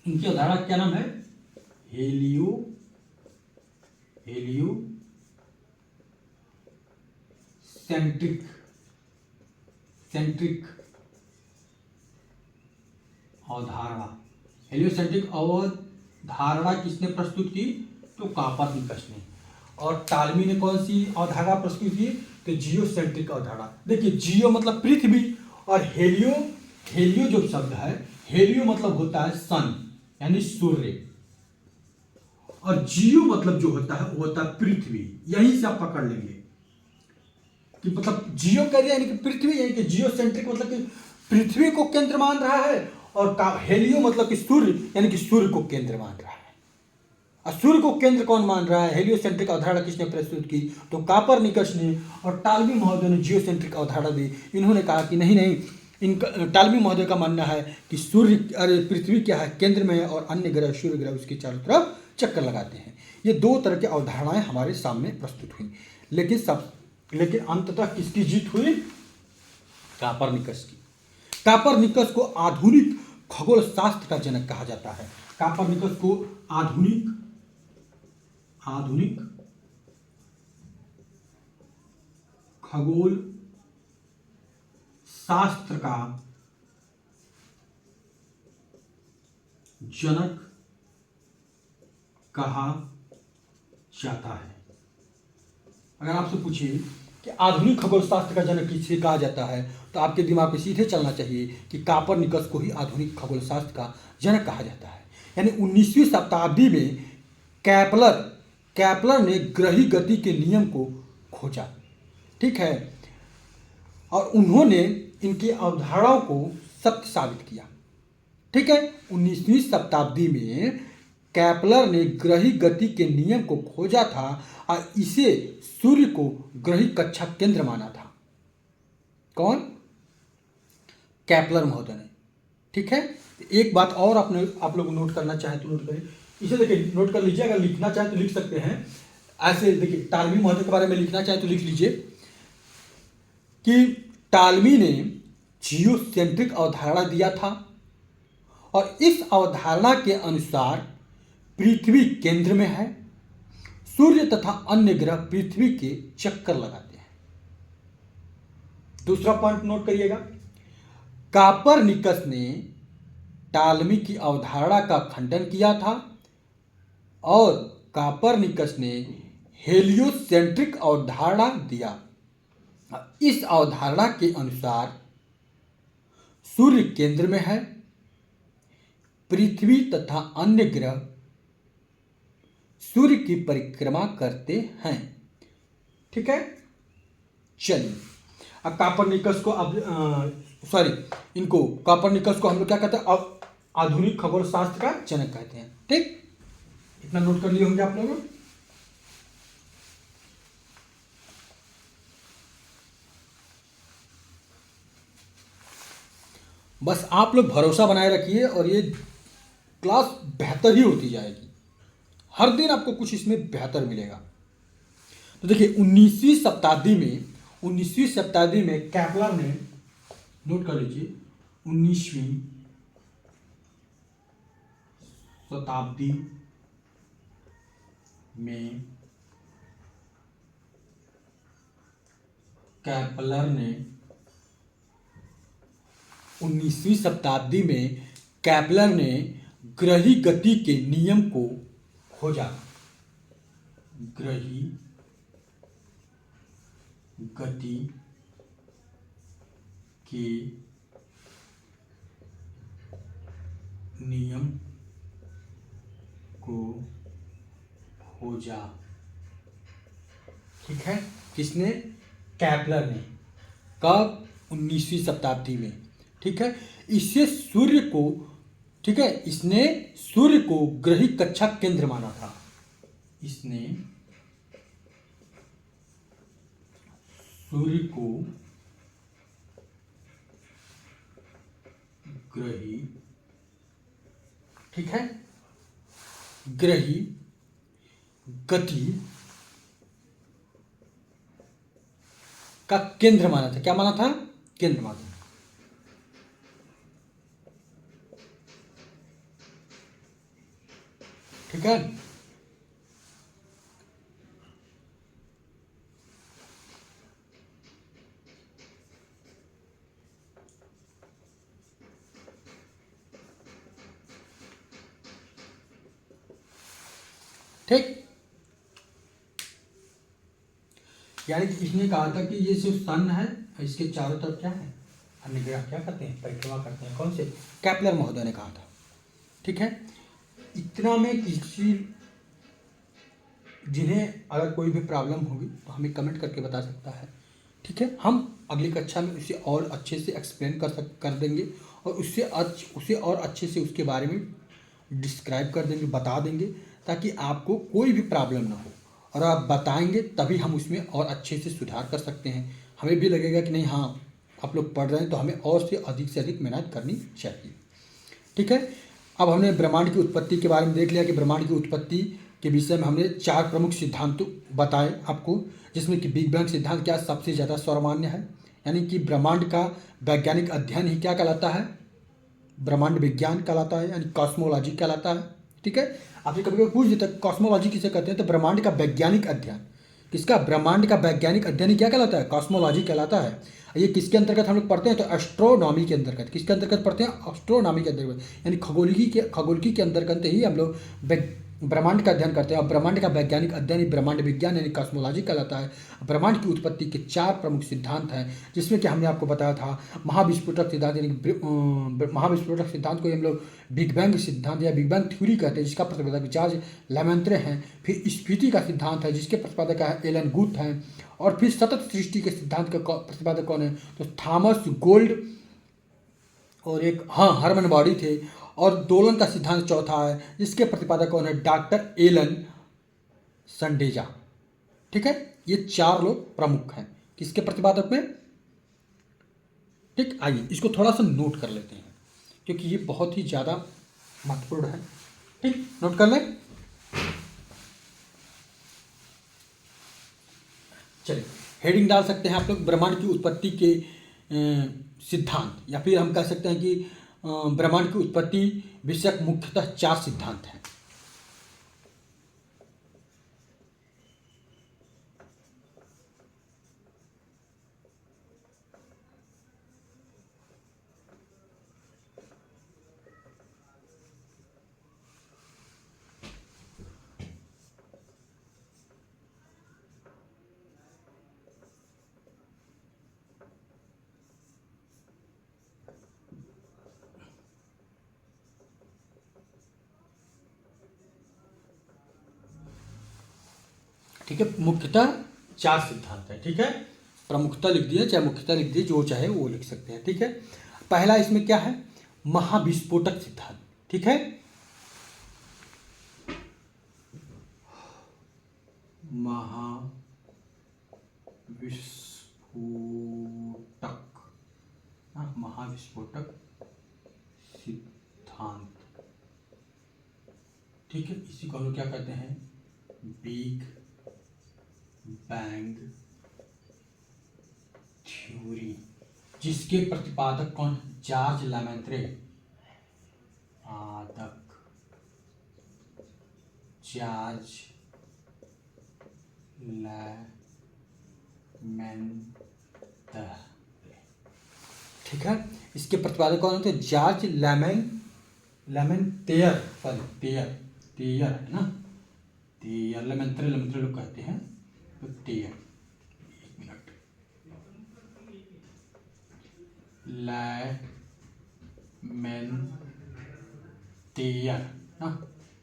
Speaker 1: इनकी अवधारणा क्या नाम है? सेंट्रिक अवधारणा। हेलियोसेंट्रिक अवधारणा किसने प्रस्तुत की? तो कापरनिकस ने। और टालमी ने कौन सी अवधारणा प्रस्तुत की? तो जियोसेंट्रिक अवधारणा। देखिए, जियो मतलब पृथ्वी, और हेलियो जो शब्द है, हेलियो मतलब होता है सन, यानी सूर्य, और जियो मतलब जो होता है वो होता है पृथ्वी। यहीं से आप पकड़ लेंगे कि मतलब जियो कह दिया यानी कि पृथ्वी, यानी कि जियोसेंट्रिक मतलब कि पृथ्वी को केंद्र मान रहा है, और हेलियो मतलब कि सूर्य, यानी कि सूर्य को केंद्र मान रहा है। और सूर्य को केंद्र कौन मान रहा है? हेलियोसेंट्रिक अवधारणा किसने प्रस्तुत की? तो कापरनिकस ने। और टालमी महोदय ने जियोसेंट्रिक अवधारणा दी। इन्होंने कहा कि नहीं नहीं, टालमी महोदय का मानना है कि पृथ्वी क्या है? केंद्र में है, और अन्य ग्रह, सूर्य ग्रह, उसके चारों तरफ चक्कर लगाते हैं। ये दो तरह की अवधारणाएं हमारे सामने प्रस्तुत हुई, लेकिन अंततः किसकी जीत हुई? कापरनिकस की। कापरनिकस को आधुनिक खगोल शास्त्र का जनक कहा जाता है। कापरनिकस को आधुनिक खगोल शास्त्र का जनक कहा जाता है। अगर आपसे पूछिए कि आधुनिक खगोल शास्त्र का जनक किसे कहा जाता है, तो आपके दिमाग में सीधे चलना चाहिए कि कापरनिकस को ही आधुनिक खगोल शास्त्र का जनक कहा जाता है। यानी 19वीं शताब्दी में कैपलर ने ग्रही गति के नियम को खोजा, ठीक है, और उन्होंने इनकी अवधारणाओं को सत्य साबित किया, ठीक है। 19वीं शताब्दी में कैपलर ने ग्रही गति के नियम को खोजा था और इसे सूर्य को ग्रही कक्षा केंद्र माना था। कौन? कैपलर महोदय ने। ठीक है, एक बात और आप लोग नोट करना चाहें तो नोट करें, इसे देखिए नोट कर लीजिए, अगर लिखना चाहें तो लिख सकते हैं। ऐसे देखिए टालमी महोदय के बारे में लिखना चाहें तो लिख लीजिए कि टालमी ने जियोसेंट्रिक अवधारणा दिया था और इस अवधारणा के अनुसार पृथ्वी केंद्र में है, सूर्य तथा अन्य ग्रह पृथ्वी के चक्कर लगाते हैं। दूसरा पॉइंट नोट करिएगा, कापरनिकस ने टालमी की अवधारणा का खंडन किया था और कापरनिकस ने हेलियोसेंट्रिक अवधारणा दिया। इस अवधारणा के अनुसार सूर्य केंद्र में है, पृथ्वी तथा अन्य ग्रह सूर्य की परिक्रमा करते हैं। ठीक है, चलिए अब कापरनिकस को कापरनिकस को हम लोग क्या कहते हैं? अब आधुनिक खगोल शास्त्र का जनक कहते हैं। ठीक, इतना नोट कर लिए होंगे आप लोग। बस आप लोग भरोसा बनाए रखिए और ये क्लास बेहतर ही होती जाएगी, हर दिन आपको कुछ इसमें बेहतर मिलेगा। तो देखिए 19वीं शताब्दी में कैपलर ने, नोट कर लीजिए, 19वीं शताब्दी में कैपलर ने 19वीं शताब्दी में कैपलर ने ग्रही गति के नियम को खोजा। ग्रही गति के नियम को खोजा। ठीक है, किसने? कैपलर ने। कब? 19वीं शताब्दी में। ठीक है, इससे सूर्य को, ठीक है, इसने सूर्य को ग्रही कक्षा केंद्र माना था। इसने सूर्य को ग्रही, ठीक है, ग्रही गति का केंद्र माना था। क्या माना था? केंद्र माना था। ठीक है, ठीक, यानी कि इसने कहा था कि ये सिर्फ सन है, इसके चारों तरफ क्या है? अन्य ग्रह क्या करते हैं? परिक्रमा करते हैं। कौन से? कैपलर महोदय ने कहा था। ठीक है, इतना में किसी, जिन्हें अगर कोई भी प्रॉब्लम होगी तो हमें कमेंट करके बता सकता है। ठीक है, हम अगली कक्षा में उसे और अच्छे से एक्सप्लेन कर देंगे और उसे और अच्छे से उसके बारे में डिस्क्राइब कर देंगे, बता देंगे, ताकि आपको कोई भी प्रॉब्लम ना हो। और आप बताएंगे तभी हम उसमें और अच्छे से सुधार कर सकते हैं। हमें भी लगेगा कि नहीं, हाँ आप लोग पढ़ रहे हैं तो हमें और से अधिक मेहनत करनी चाहिए। ठीक है, अब हमने ब्रह्मांड की उत्पत्ति के बारे में देख लिया कि ब्रह्मांड की उत्पत्ति के विषय में हमने 4 प्रमुख सिद्धांत बताए आपको, जिसमें कि बिग बैंग सिद्धांत क्या सबसे ज़्यादा सर्वमान्य है, यानी कि ब्रह्मांड का वैज्ञानिक अध्ययन ही क्या कहलाता है? ब्रह्मांड विज्ञान कहलाता है, यानी कॉस्मोलॉजी कहलाता है। ठीक है, आपसे कभी कभी पूछ देता है कॉस्मोलॉजी किसे कहते हैं? तो ब्रह्मांड का वैज्ञानिक अध्ययन। किसका? ब्रह्मांड का वैज्ञानिक अध्ययन ही क्या कहलाता है? कॉस्मोलॉजी कहलाता है। ये किसके अंतर्गत हम लोग पढ़ते हैं? तो एस्ट्रोनॉमी के अंतर्गत। किसके अंतर्गत पढ़ते हैं? एस्ट्रोनॉमी के अंतर्गत, यानी खगोलिकी के अंतर्गत ही हम लोग ब्रह्मांड का अध्ययन करते हैं। और ब्रह्मांड का वैज्ञानिक अध्ययन ही ब्रह्मांड विज्ञान यानी कॉस्मोलॉजी कहलाता है। ब्रह्मांड की उत्पत्ति के 4 प्रमुख सिद्धांत हैं, जिसमें कि हमने आपको बताया था महाविस्फोटक सिद्धांत, यानी महाविस्फोटक सिद्धांत को हम लोग बिग बैंग सिद्धांत या बिग बैंग थ्योरी कहते हैं, जिसका प्रतिपादक जॉर्ज लेमेंत्रे हैं। फिर स्फीति का सिद्धांत है, जिसके प्रतिपादक है एलन गुथ हैं। और फिर सतत सृष्टि के सिद्धांत का प्रतिपादक कौन है? तो थॉमस गोल्ड और एक हर्मन बॉडी थे। और दोलन का सिद्धांत चौथा है, जिसके प्रतिपादक कौन है? Doctor Alan Sandage. ठीक है, ये 4 लोग प्रमुख हैं किसके प्रतिपादक में। ठीक, आइए इसको थोड़ा सा नोट कर लेते हैं क्योंकि ये बहुत ही ज़्यादा महत्वपूर्ण है। ठीक, नोट कर लें। चलिए हेडिंग डाल सकते हैं आप लोग, ब्रह्मांड की उत्पत्ति के सिद्धांत, या फिर हम कह सकते हैं कि ब्रह्मांड की उत्पत्ति विषयक मुख्यतः 4 सिद्धांत हैं। ठीक है, मुख्यतः 4 सिद्धांत है। ठीक है, प्रमुखता लिख दिए, चाहे मुख्यता लिख दिए, जो चाहे वो लिख सकते हैं। ठीक है, पहला इसमें क्या है? महाविस्फोटक सिद्धांत। ठीक है, महाविस्फोटक सिद्धांत। ठीक है, इसी को हम लोग क्या कहते हैं? बिग बैंग थ्योरी, जिसके प्रतिपादक कौन? जॉर्ज लेमेंत्रे। जॉर्ज लेमेंत्रे। ठीक है, इसके प्रतिपादक कौन होते हैं? जॉर्ज लेमेंतेयर, सॉरी तेयर है ना, तेयर, लेमेंत्रे लोग कहते हैं तो तेयर। एक मिनट, लेमेंतेयर ना,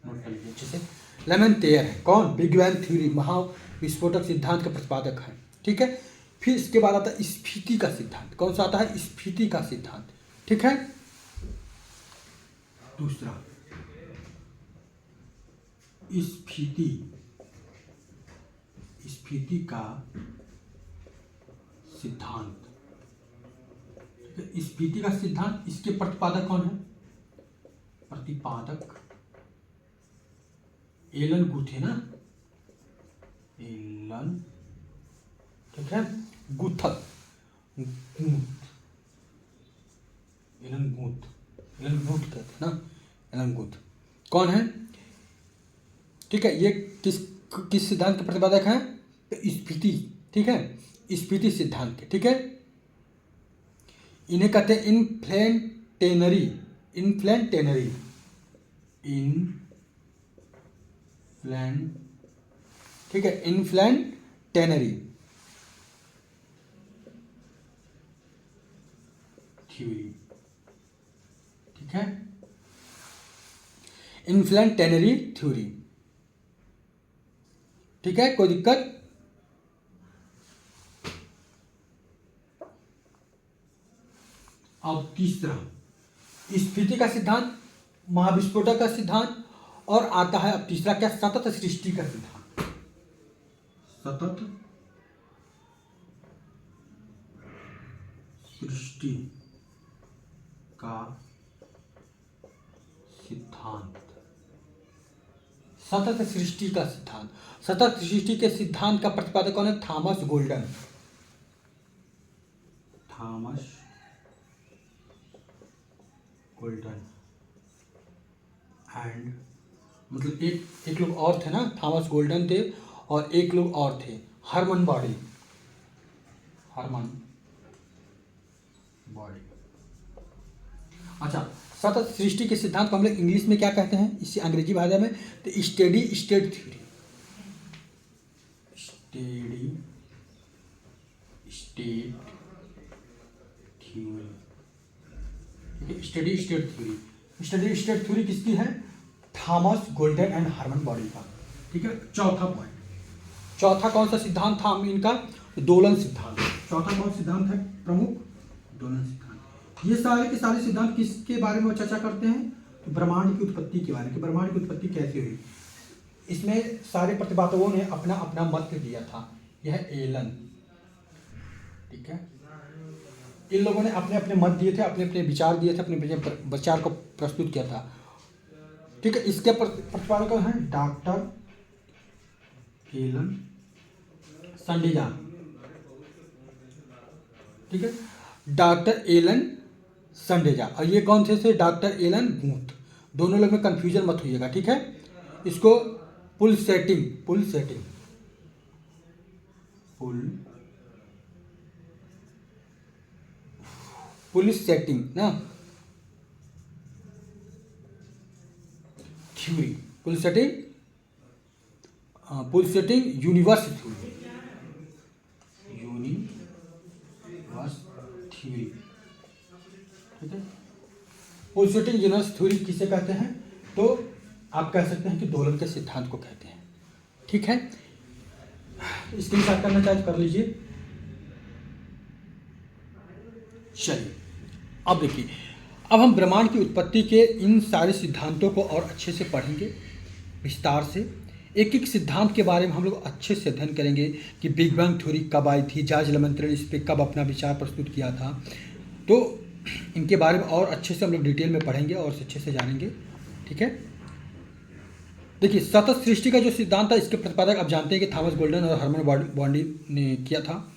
Speaker 1: नोट कर लीजिए अच्छे से। लेमेंतेयर है कौन? बिग बैंग थ्योरी, महाविस्फोटक सिद्धांत का प्रतिपादक है। ठीक है, फिर इसके बाद आता है स्फीति का सिद्धांत। कौन सा आता है? स्फीति का सिद्धांत। ठीक है, दूसरा स्फीति का सिद्धांत। ठीक है, स्फीति का सिद्धांत, इसके प्रतिपादक कौन है? प्रतिपादक एलन गुथ है ना, एलन। ठीक है, गुथल, एलन गुथ कहते हैं ना, एलन गुथ कौन है? ठीक है, ये किस सिद्धांत के प्रतिपादक हैं? स्फीति। ठीक है, स्फीति सिद्धांत के। ठीक है, इन्हें कहते हैं इन्फ्लेंटेनरी। ठीक है, इन्फ्लेंटेनरी थ्योरी। ठीक है, इन्फ्लेंटेनरी थ्योरी। ठीक है, कोई दिक्कत? अब तीसरा स्फीति का सिद्धांत, महाविस्फोटक का सिद्धांत, और आता है अब तीसरा क्या? सतत सृष्टि का सिद्धांत। सतत सृष्टि का सिद्धांत। सतत सृष्टि का सिद्धांत, सतत सृष्टि के सिद्धांत का प्रतिपादक कौन है? Thomas Golden. एंड मतलब एक लोग और थे ना, थॉमस गोल्डन थे, और एक लोग और थे, हरमन बॉडी। अच्छा, सतत सृष्टि के सिद्धांत को हम लोग इंग्लिश में क्या कहते हैं? इसी अंग्रेजी भाषा में तो steady state theory. Steady state theory किसकी है? Thomas Golden and Hermann Body का। ठीक है, चौथा पॉइंट, चौथा कौन सा सिद्धांत था इनका? दोलन सिद्धांत। चौथा कौन सिद्धांत है प्रमुख? दोलन सिद्धांत। ये सारे के सारे सिद्धांत किसके बारे में चर्चा करते हैं? तो ब्रह्मांड की उत्पत्ति के बारे में, कि ब्रह्मांड की उत्पत्ति कैसे हुई। इसमें सारे प्रतिभागियों ने अपना अपना मत दिया था। यह एलन, ठीक है, इन लोगों ने अपने अपने मत दिए थे, अपने अपने विचार दिए थे, अपने अपने विचार को प्रस्तुत किया था, ठीक है। इसके प्रतिपादक हैं डॉक्टर एलन संडेजा, ठीक है, डॉक्टर एलन संडेजा। और ये कौन थे डॉक्टर एलन बूथ। दोनों लोग में कंफ्यूजन मत होइएगा, ठीक है। इसको पुल सेटिंग ना थ्योरी, पुल सेटिंग यूनिवर्स थ्योरी, ठीक है। पुल सेटिंग यूनिवर्स थ्योरी किसे कहते हैं, तो आप कह सकते हैं कि दोलन के सिद्धांत को कहते हैं, ठीक है। इसके लिए करना चाहे तो कर लीजिए। चलिए अब देखिए, अब हम ब्रह्मांड की उत्पत्ति के इन सारे सिद्धांतों को और अच्छे से पढ़ेंगे विस्तार से। एक एक सिद्धांत के बारे में हम लोग अच्छे से अध्ययन करेंगे कि बिग बैंग थ्योरी कब आई थी, जॉर्ज लेमेंत्रे ने इस पर कब अपना विचार प्रस्तुत किया था। तो इनके बारे में और अच्छे से हम लोग डिटेल में पढ़ेंगे और अच्छे से जानेंगे, ठीक है। देखिए, सतत सृष्टि का जो सिद्धांत था, इसके प्रतिपादक आप जानते हैं कि थॉमस गोल्डन और हर्मन बॉन्डी ने किया था,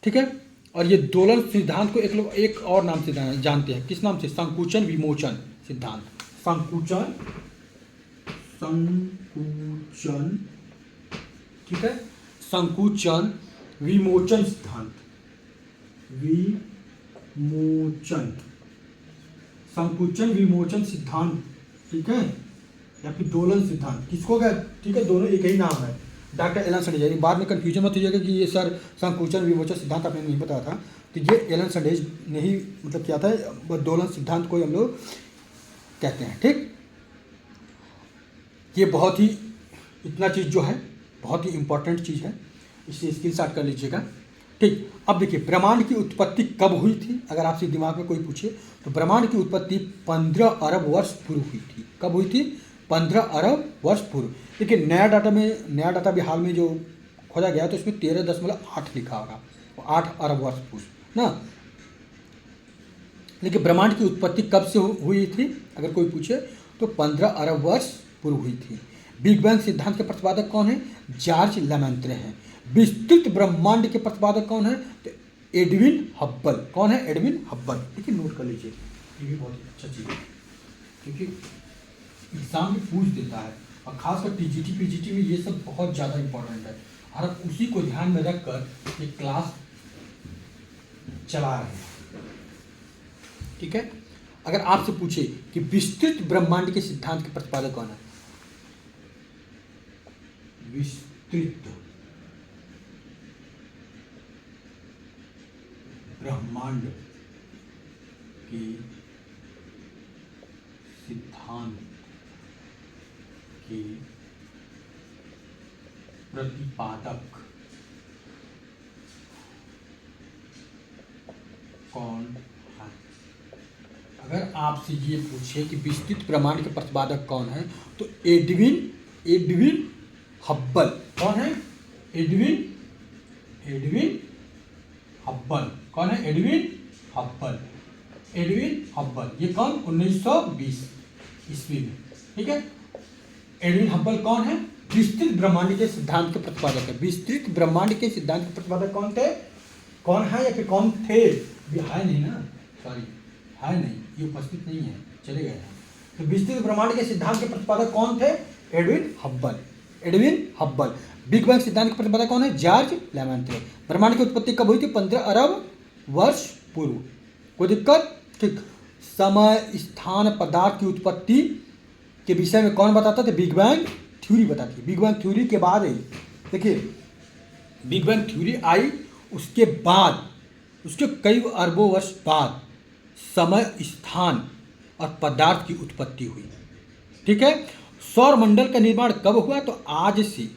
Speaker 1: ठीक है। और ये दोलन सिद्धांत को एक और नाम से जानते हैं, किस नाम से, संकुचन विमोचन सिद्धांत। संकुचन, ठीक है, संकुचन विमोचन सिद्धांत, संकुचन विमोचन सिद्धांत, ठीक है, या फिर दोलन सिद्धांत, किसको क्या, ठीक है, दोनों एक ही नाम है। डॉक्टर एलन संडेज, बाद में कंफ्यूजन मत होइएगा कि ये सर संकुचन विमोचन सिद्धांत आपने नहीं बताया था, तो ये एलन संडेज ने ही मतलब क्या था, दोलन सिद्धांत को हम लोग कहते हैं, ठीक। ये बहुत ही इतना चीज़ जो है बहुत ही इंपॉर्टेंट चीज़ है, इससे स्क्रीनशॉट कर लीजिएगा, ठीक। अब देखिए, ब्रह्मांड की उत्पत्ति कब हुई थी, अगर आपसे दिमाग में कोई पूछे तो ब्रह्मांड की उत्पत्ति 15 अरब वर्ष पूर्व हुई थी। कब हुई थी, 15 अरब वर्ष पूर्व। देखिए, नया डाटा भी हाल में जो खोजा गया तो इसमें 13.8 लिखा होगा, 8 अरब वर्ष पूर्व ना। लेकिन ब्रह्मांड की उत्पत्ति कब से हुई थी अगर कोई पूछे तो 15 अरब वर्ष पूर्व हुई थी। बिग बैंग सिद्धांत के प्रतिपादक कौन है, जॉर्ज लेमेंत्रे हैं। विस्तृत ब्रह्मांड के प्रतिपादक कौन है, तो एडविन हब्बल। कौन है, एडविन हब्बल, ठीक है, नोट कर लीजिए, ये भी बहुत अच्छा चीज़ है क्योंकि एग्जाम में पूछ देता है, और खासकर टीजीटी पीजीटी में ये सब बहुत ज़्यादा इंपॉर्टेंट है, और आप उसी को ध्यान में रखकर ये क्लास चला रहे हैं, ठीक है। अगर आपसे पूछे कि विस्तृत ब्रह्मांड के सिद्धांत के प्रतिपादक कौन है, विस्तृत ब्रह्मांड के सिद्धांत के प्रतिपादक कौन है। अगर आपसे ये पूछे कि विस्तृत ब्रह्मांड के प्रतिपादक कौन है तो एडविन हब्बल। कौन है, एडविन हब्बल। कौन है, एडविन हब्बल। ये कौन, 1920 ईस्वी में, ठीक है। एडविन हब्बल कौन है, विस्तृत ब्रह्मांड के सिद्धांत के प्रतिपादक है। विस्तृत ब्रह्मांड के सिद्धांत के प्रतिपादक कौन थे, कौन है या फिर कौन थे, ये है नहीं ना, सॉरी है नहीं, ये उपस्थित नहीं है, चले गए। तो विस्तृत ब्रह्मांड के सिद्धांत के प्रतिपादक कौन थे, एडविन हब्बल। बिग बैंग सिद्धांत के प्रतिपादक कौन है, जॉर्ज लेमेंत्रे। ब्रह्मांड की उत्पत्ति कब हुई थी, 15 अरब वर्ष पूर्व। कोई दिक्कत, ठीक। समय स्थान पदार्थ की उत्पत्ति के विषय में कौन बताता था, बिग बैंग थ्योरी बताती है। बिग बैंग थ्योरी के बाद आई, देखिए बिग बैंग थ्योरी आई, उसके बाद उसके कई अरबों वर्ष बाद समय स्थान और पदार्थ की उत्पत्ति हुई, ठीक है। सौर मंडल का निर्माण कब हुआ, तो आज से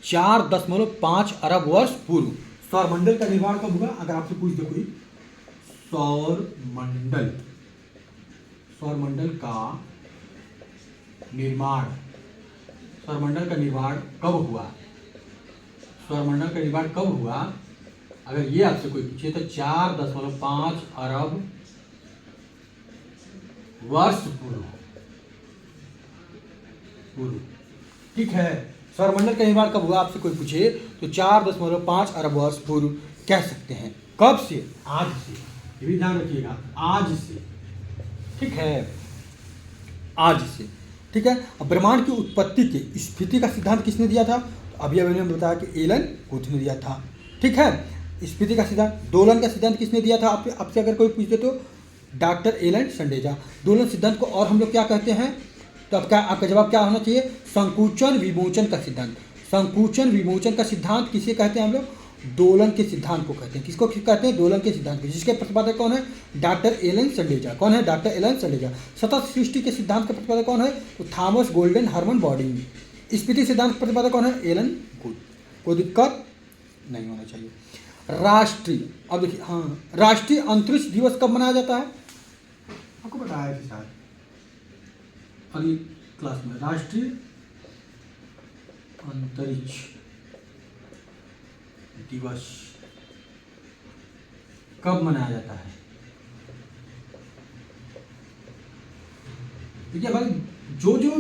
Speaker 1: 4.5 अरब वर्ष पूर्व सौर मंडल का निर्माण कब हुआ। अगर आपसे पूछ दे कोई सौर मंडल का निर्माण, सौरमंडल का निर्माण कब हुआ? सौरमंडल का निर्माण कब हुआ? अगर ये आपसे कोई पूछे तो 4.5 अरब वर्ष पूर्व। ठीक है, सौरमंडल का निर्माण कब हुआ आपसे कोई पूछे तो 4.5 अरब वर्ष पूर्व कह सकते हैं। कब से? आज से। ये भी ध्यान रखिएगा, आज से। ठीक है, आज से। ठीक है, अब ब्रह्मांड की उत्पत्ति के स्फीति का सिद्धांत किसने दिया था? तो अभी मैंने बताया कि एलन गुथ ने दिया था। ठीक है, स्फीति का सिद्धांत। दोलन का सिद्धांत किसने दिया था? आपसे अगर कोई पूछते तो डॉक्टर एलन संडेजा। दोलन सिद्धांत को और हम लोग क्या कहते हैं? तो आपका जवाब क्या होना चाहिए? संकुचन विमोचन का सिद्धांत। संकुचन विमोचन का सिद्धांत किसे कहते हैं हम लोग? दोलन के सिद्धांत को कहते हैं। किसको कहते हैं? दोलन के सिद्धांत को। जिसके प्रतिपादक कौन है? Doctor Alan Sandage. कौन है? Doctor Alan Sandage. सतत सृष्टि के सिद्धांत का प्रतिपादक कौन है? तो थॉमस गोल्डन हर्मन बॉर्डिंग। स्फीति सिद्धांत का प्रतिपादक कौन है? Alan Guth. कोई दिक्कत नहीं होना चाहिए। राष्ट्रीय, अब देखिए, हाँ, राष्ट्रीय अंतरिक्ष दिवस कब मनाया जाता है? आपको बताया थी शायद अगली क्लास में। राष्ट्रीय अंतरिक्ष दिवस कब मनाया जाता है? देखिए भाई, जो जो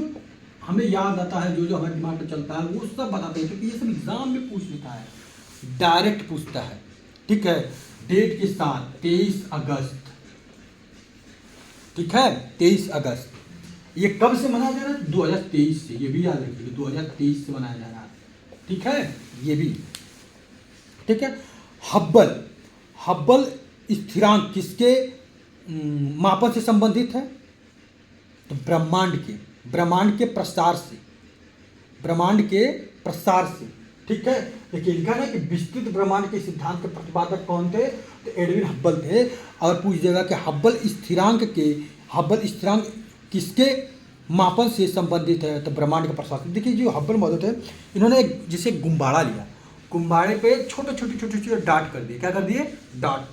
Speaker 1: हमें याद आता है, जो जो हमारे दिमाग में चलता है, वो सब बताते हैं, क्योंकि ये सब एग्जाम में पूछ लेता है, डायरेक्ट पूछता है। ठीक है, डेट के साथ 23 अगस्त। ठीक है, 23 अगस्त। ये कब से मनाया जा रहा है? 2023 से। ये भी याद रखिए, 2023 से मनाया जा रहा है। ठीक है, ये भी। ठीक है, हब्बल स्थिरांक किसके मापन से संबंधित है? तो ब्रह्मांड के प्रसार से। ब्रह्मांड के प्रसार से। ठीक है, देखिए लिखा है कि विस्तृत ब्रह्मांड के सिद्धांत के प्रतिपादक कौन थे? तो एडविन हब्बल थे। और पूछ देगा कि हब्बल स्थिरांक किसके मापन से संबंधित है? तो ब्रह्मांड के प्रसार से। देखिए जो हब्बल मॉडल थे, इन्होंने जिसे गुब्बारा लिया, गुब्बारे पे छोटे छोटे डाट कर दिए। क्या कर दिए? डाट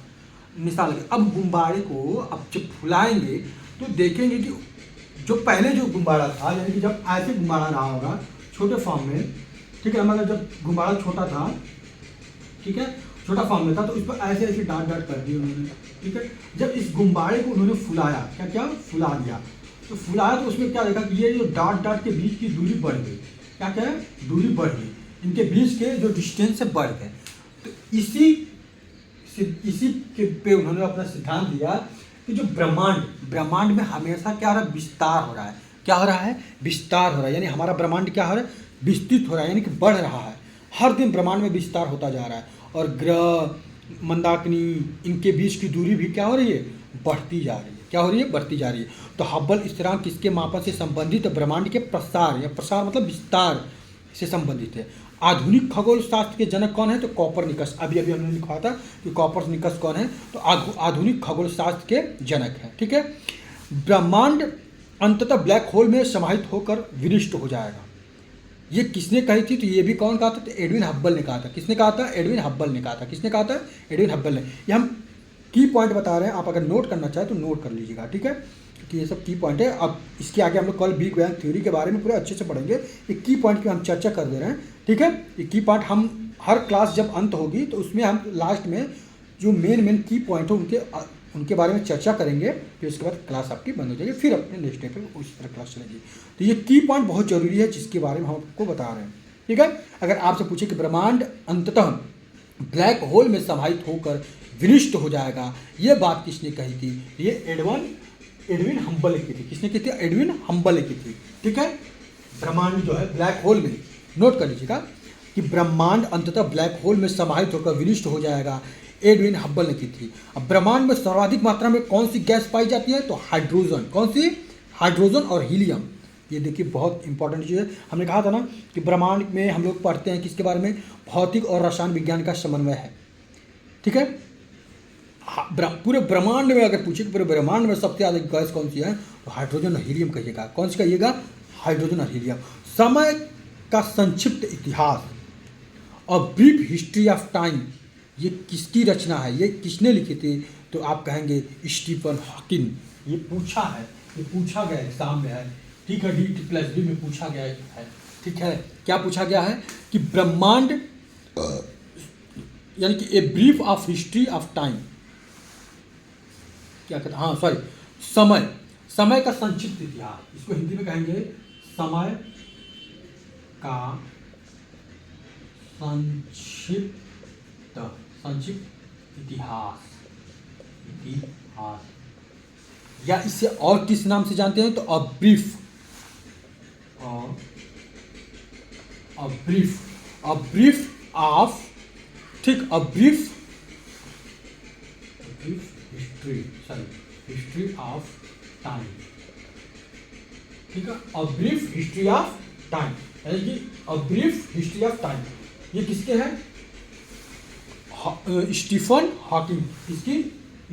Speaker 1: निशान लगे। अब गुब्बारे को अब जब फुलाएंगे तो देखेंगे कि जो पहले जो गुब्बारा था, यानी कि जब ऐसे गुब्बारा रहा होगा छोटे फॉर्म में, ठीक है, मतलब जब गुब्बारा छोटा था, ठीक है, छोटा फॉर्म में था, तो इस पर ऐसे ऐसे डाट कर दिए उन्होंने। ठीक है, जब इस गुब्बारे को उन्होंने फुलाया, क्या फुला दिया, तो फुलाया तो उसमें क्या देखा कि ये जो डाट के बीच की दूरी बढ़ गई। क्या है? दूरी बढ़ गई, इनके बीच के जो डिस्टेंस है बढ़ गए। तो इसी के पे उन्होंने अपना सिद्धांत दिया कि जो ब्रह्मांड में हमेशा क्या हो रहा है? विस्तार हो रहा है। क्या हो रहा है? विस्तार हो रहा है। यानी हमारा ब्रह्मांड क्या हो रहा है? विस्तृत हो रहा है, यानी कि बढ़ रहा है। हर दिन ब्रह्मांड में विस्तार होता जा रहा है। और ग्रह, मंदाकिनी, इनके बीच की दूरी भी क्या हो रही है? बढ़ती जा रही है। क्या हो रही है? बढ़ती जा रही है। तो हब्बल स्थिरांक किसके मापन से संबंधित है? ब्रह्मांड के प्रसार, या प्रसार मतलब विस्तार से संबंधित है। आधुनिक खगोल शास्त्र के जनक कौन है? तो कॉपरनिकस। अभी हमने लिखा था कि कॉपरनिकस कौन है? तो आधुनिक खगोल शास्त्र के जनक है। ठीक है, ब्रह्मांड अंततः ब्लैक होल में समाहित होकर विनिष्ट हो जाएगा। ये किसने कही थी? तो ये भी कौन कहा था? तो एडविन हब्बल ने कहा था। किसने कहा था? एडविन हब्बल ने कहा था। किसने कहा था? एडविन हब्बल ने। ये हम की पॉइंट बता रहे हैं, आप अगर नोट करना चाहें तो नोट कर लीजिएगा। ठीक है, क्योंकि ये सब की पॉइंट है। अब इसके आगे हम लोग कल बिग बैंग थ्योरी के बारे में पूरे अच्छे से पढ़ेंगे। ये की पॉइंट की हम चर्चा कर दे रहे हैं। ठीक है, ये की पॉइंट हम हर क्लास जब अंत होगी तो उसमें हम लास्ट में जो मेन की पॉइंट हो उनके बारे में चर्चा करेंगे। फिर उसके बाद क्लास आपकी बंद हो जाएगी, फिर अपने नेक्स्ट डे पर उसी तरह क्लास चलेगी। तो ये की पॉइंट बहुत जरूरी है, जिसके बारे में हम आपको बता रहे हैं। ठीक है, अगर आपसे पूछे कि ब्रह्मांड अंततः ब्लैक होल में समाहित होकर विनिष्ट हो जाएगा, ये बात किसने कही थी? ये एडविन हब्बल की थी। किसने की थी? एडविन हब्बल की थी। ठीक है, ब्रह्मांड जो है ब्लैक होल में, नोट कर लीजिएगा कि ब्रह्मांड अंततः ब्लैक होल में समाहित होकर विनिष्ट हो जाएगा, एडविन हब्बल ने की थी। अब ब्रह्मांड में सर्वाधिक मात्रा में कौन सी गैस पाई जाती है? तो हाइड्रोजन। कौन सी? हाइड्रोजन और हीलियम। ये देखिए बहुत इंपॉर्टेंट चीज़ है। हमने कहा था ना कि ब्रह्मांड में हम लोग पढ़ते हैं किसके बारे में? भौतिक और रसायन विज्ञान का समन्वय है। ठीक है, पूरे ब्रह्मांड में अगर पूछे कि पूरे ब्रह्मांड में सबसे ज़्यादा गैस कौन सी है? तो हाइड्रोजन और हीलियम कहिएगा। कौन सी कहिएगा? हाइड्रोजन और हीलियम। समय का संक्षिप्त इतिहास और ब्रीफ हिस्ट्री ऑफ टाइम, ये किसकी रचना है? ये किसने लिखी थी? तो आप कहेंगे स्टीफन हॉकिंग। ये पूछा है, ये पूछा गया एग्जाम में है। ठीक है, D+D में पूछा गया है, ठीक है, क्या पूछा गया है कि ब्रह्मांड यानी कि a brief of history of time, क्या कहते हैं, हाँ सॉरी, समय का संक्षिप्त इतिहास, इसको हिंदी में कहेंगे समय का संक्षिप्त इतिहास, या इसे और किस नाम से जानते हैं तो अ ब्रीफ ऑफ, ठीक, a brief history of time, ठीक है, a brief history of time, यानी कि a brief history of time, ये किसके हैं, स्टीफन हॉकिंग, किसकी,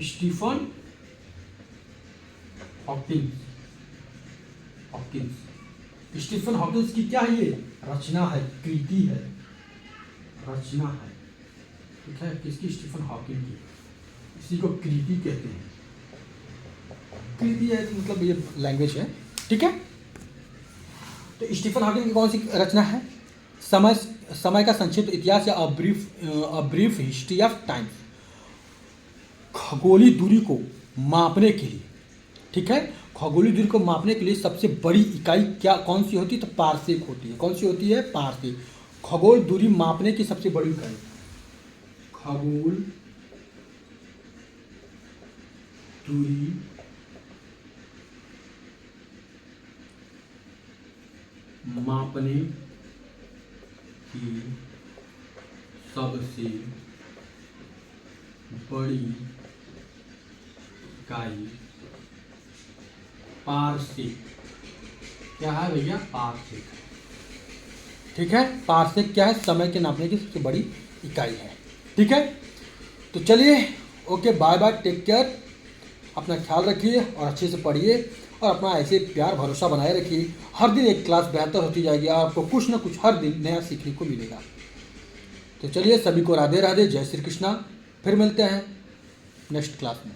Speaker 1: स्टीफन हॉकिंस, स्टीफन हॉकिंस की क्या है, ये रचना है, कृति है, रचना है, ठीक है, किसकी, स्टीफन हॉकिंग की, इसी को कृति कहते हैं, कृति है मतलब ये लैंग्वेज है, ठीक है। तो स्टीफन हॉकिंग की कौन सी रचना है, समय का संक्षिप्त इतिहास या a brief history of time. खगोलीय दूरी को मापने के लिए, ठीक है, खगोलीय दूरी को मापने के लिए सबसे बड़ी इकाई कौन सी होती है तो पारसेक होती है, कौन सी होती है, पारसेक, खगोल दूरी मापने की सबसे बड़ी इकाई, खगोल दूरी मापने की सबसे बड़ी इकाई पारसेक, क्या है भैया, पारसेक, ठीक है, पारसेक क्या है, समय के नापने की सबसे बड़ी इकाई है, ठीक है। तो चलिए, okay, bye bye, take care, अपना ख्याल रखिए और अच्छे से पढ़िए और अपना ऐसे प्यार भरोसा बनाए रखिए, हर दिन एक क्लास बेहतर होती जाएगी, आपको कुछ ना कुछ हर दिन नया सीखने को मिलेगा। तो चलिए, सभी को राधे राधे, जय श्री कृष्णा, फिर मिलते हैं नेक्स्ट क्लास में।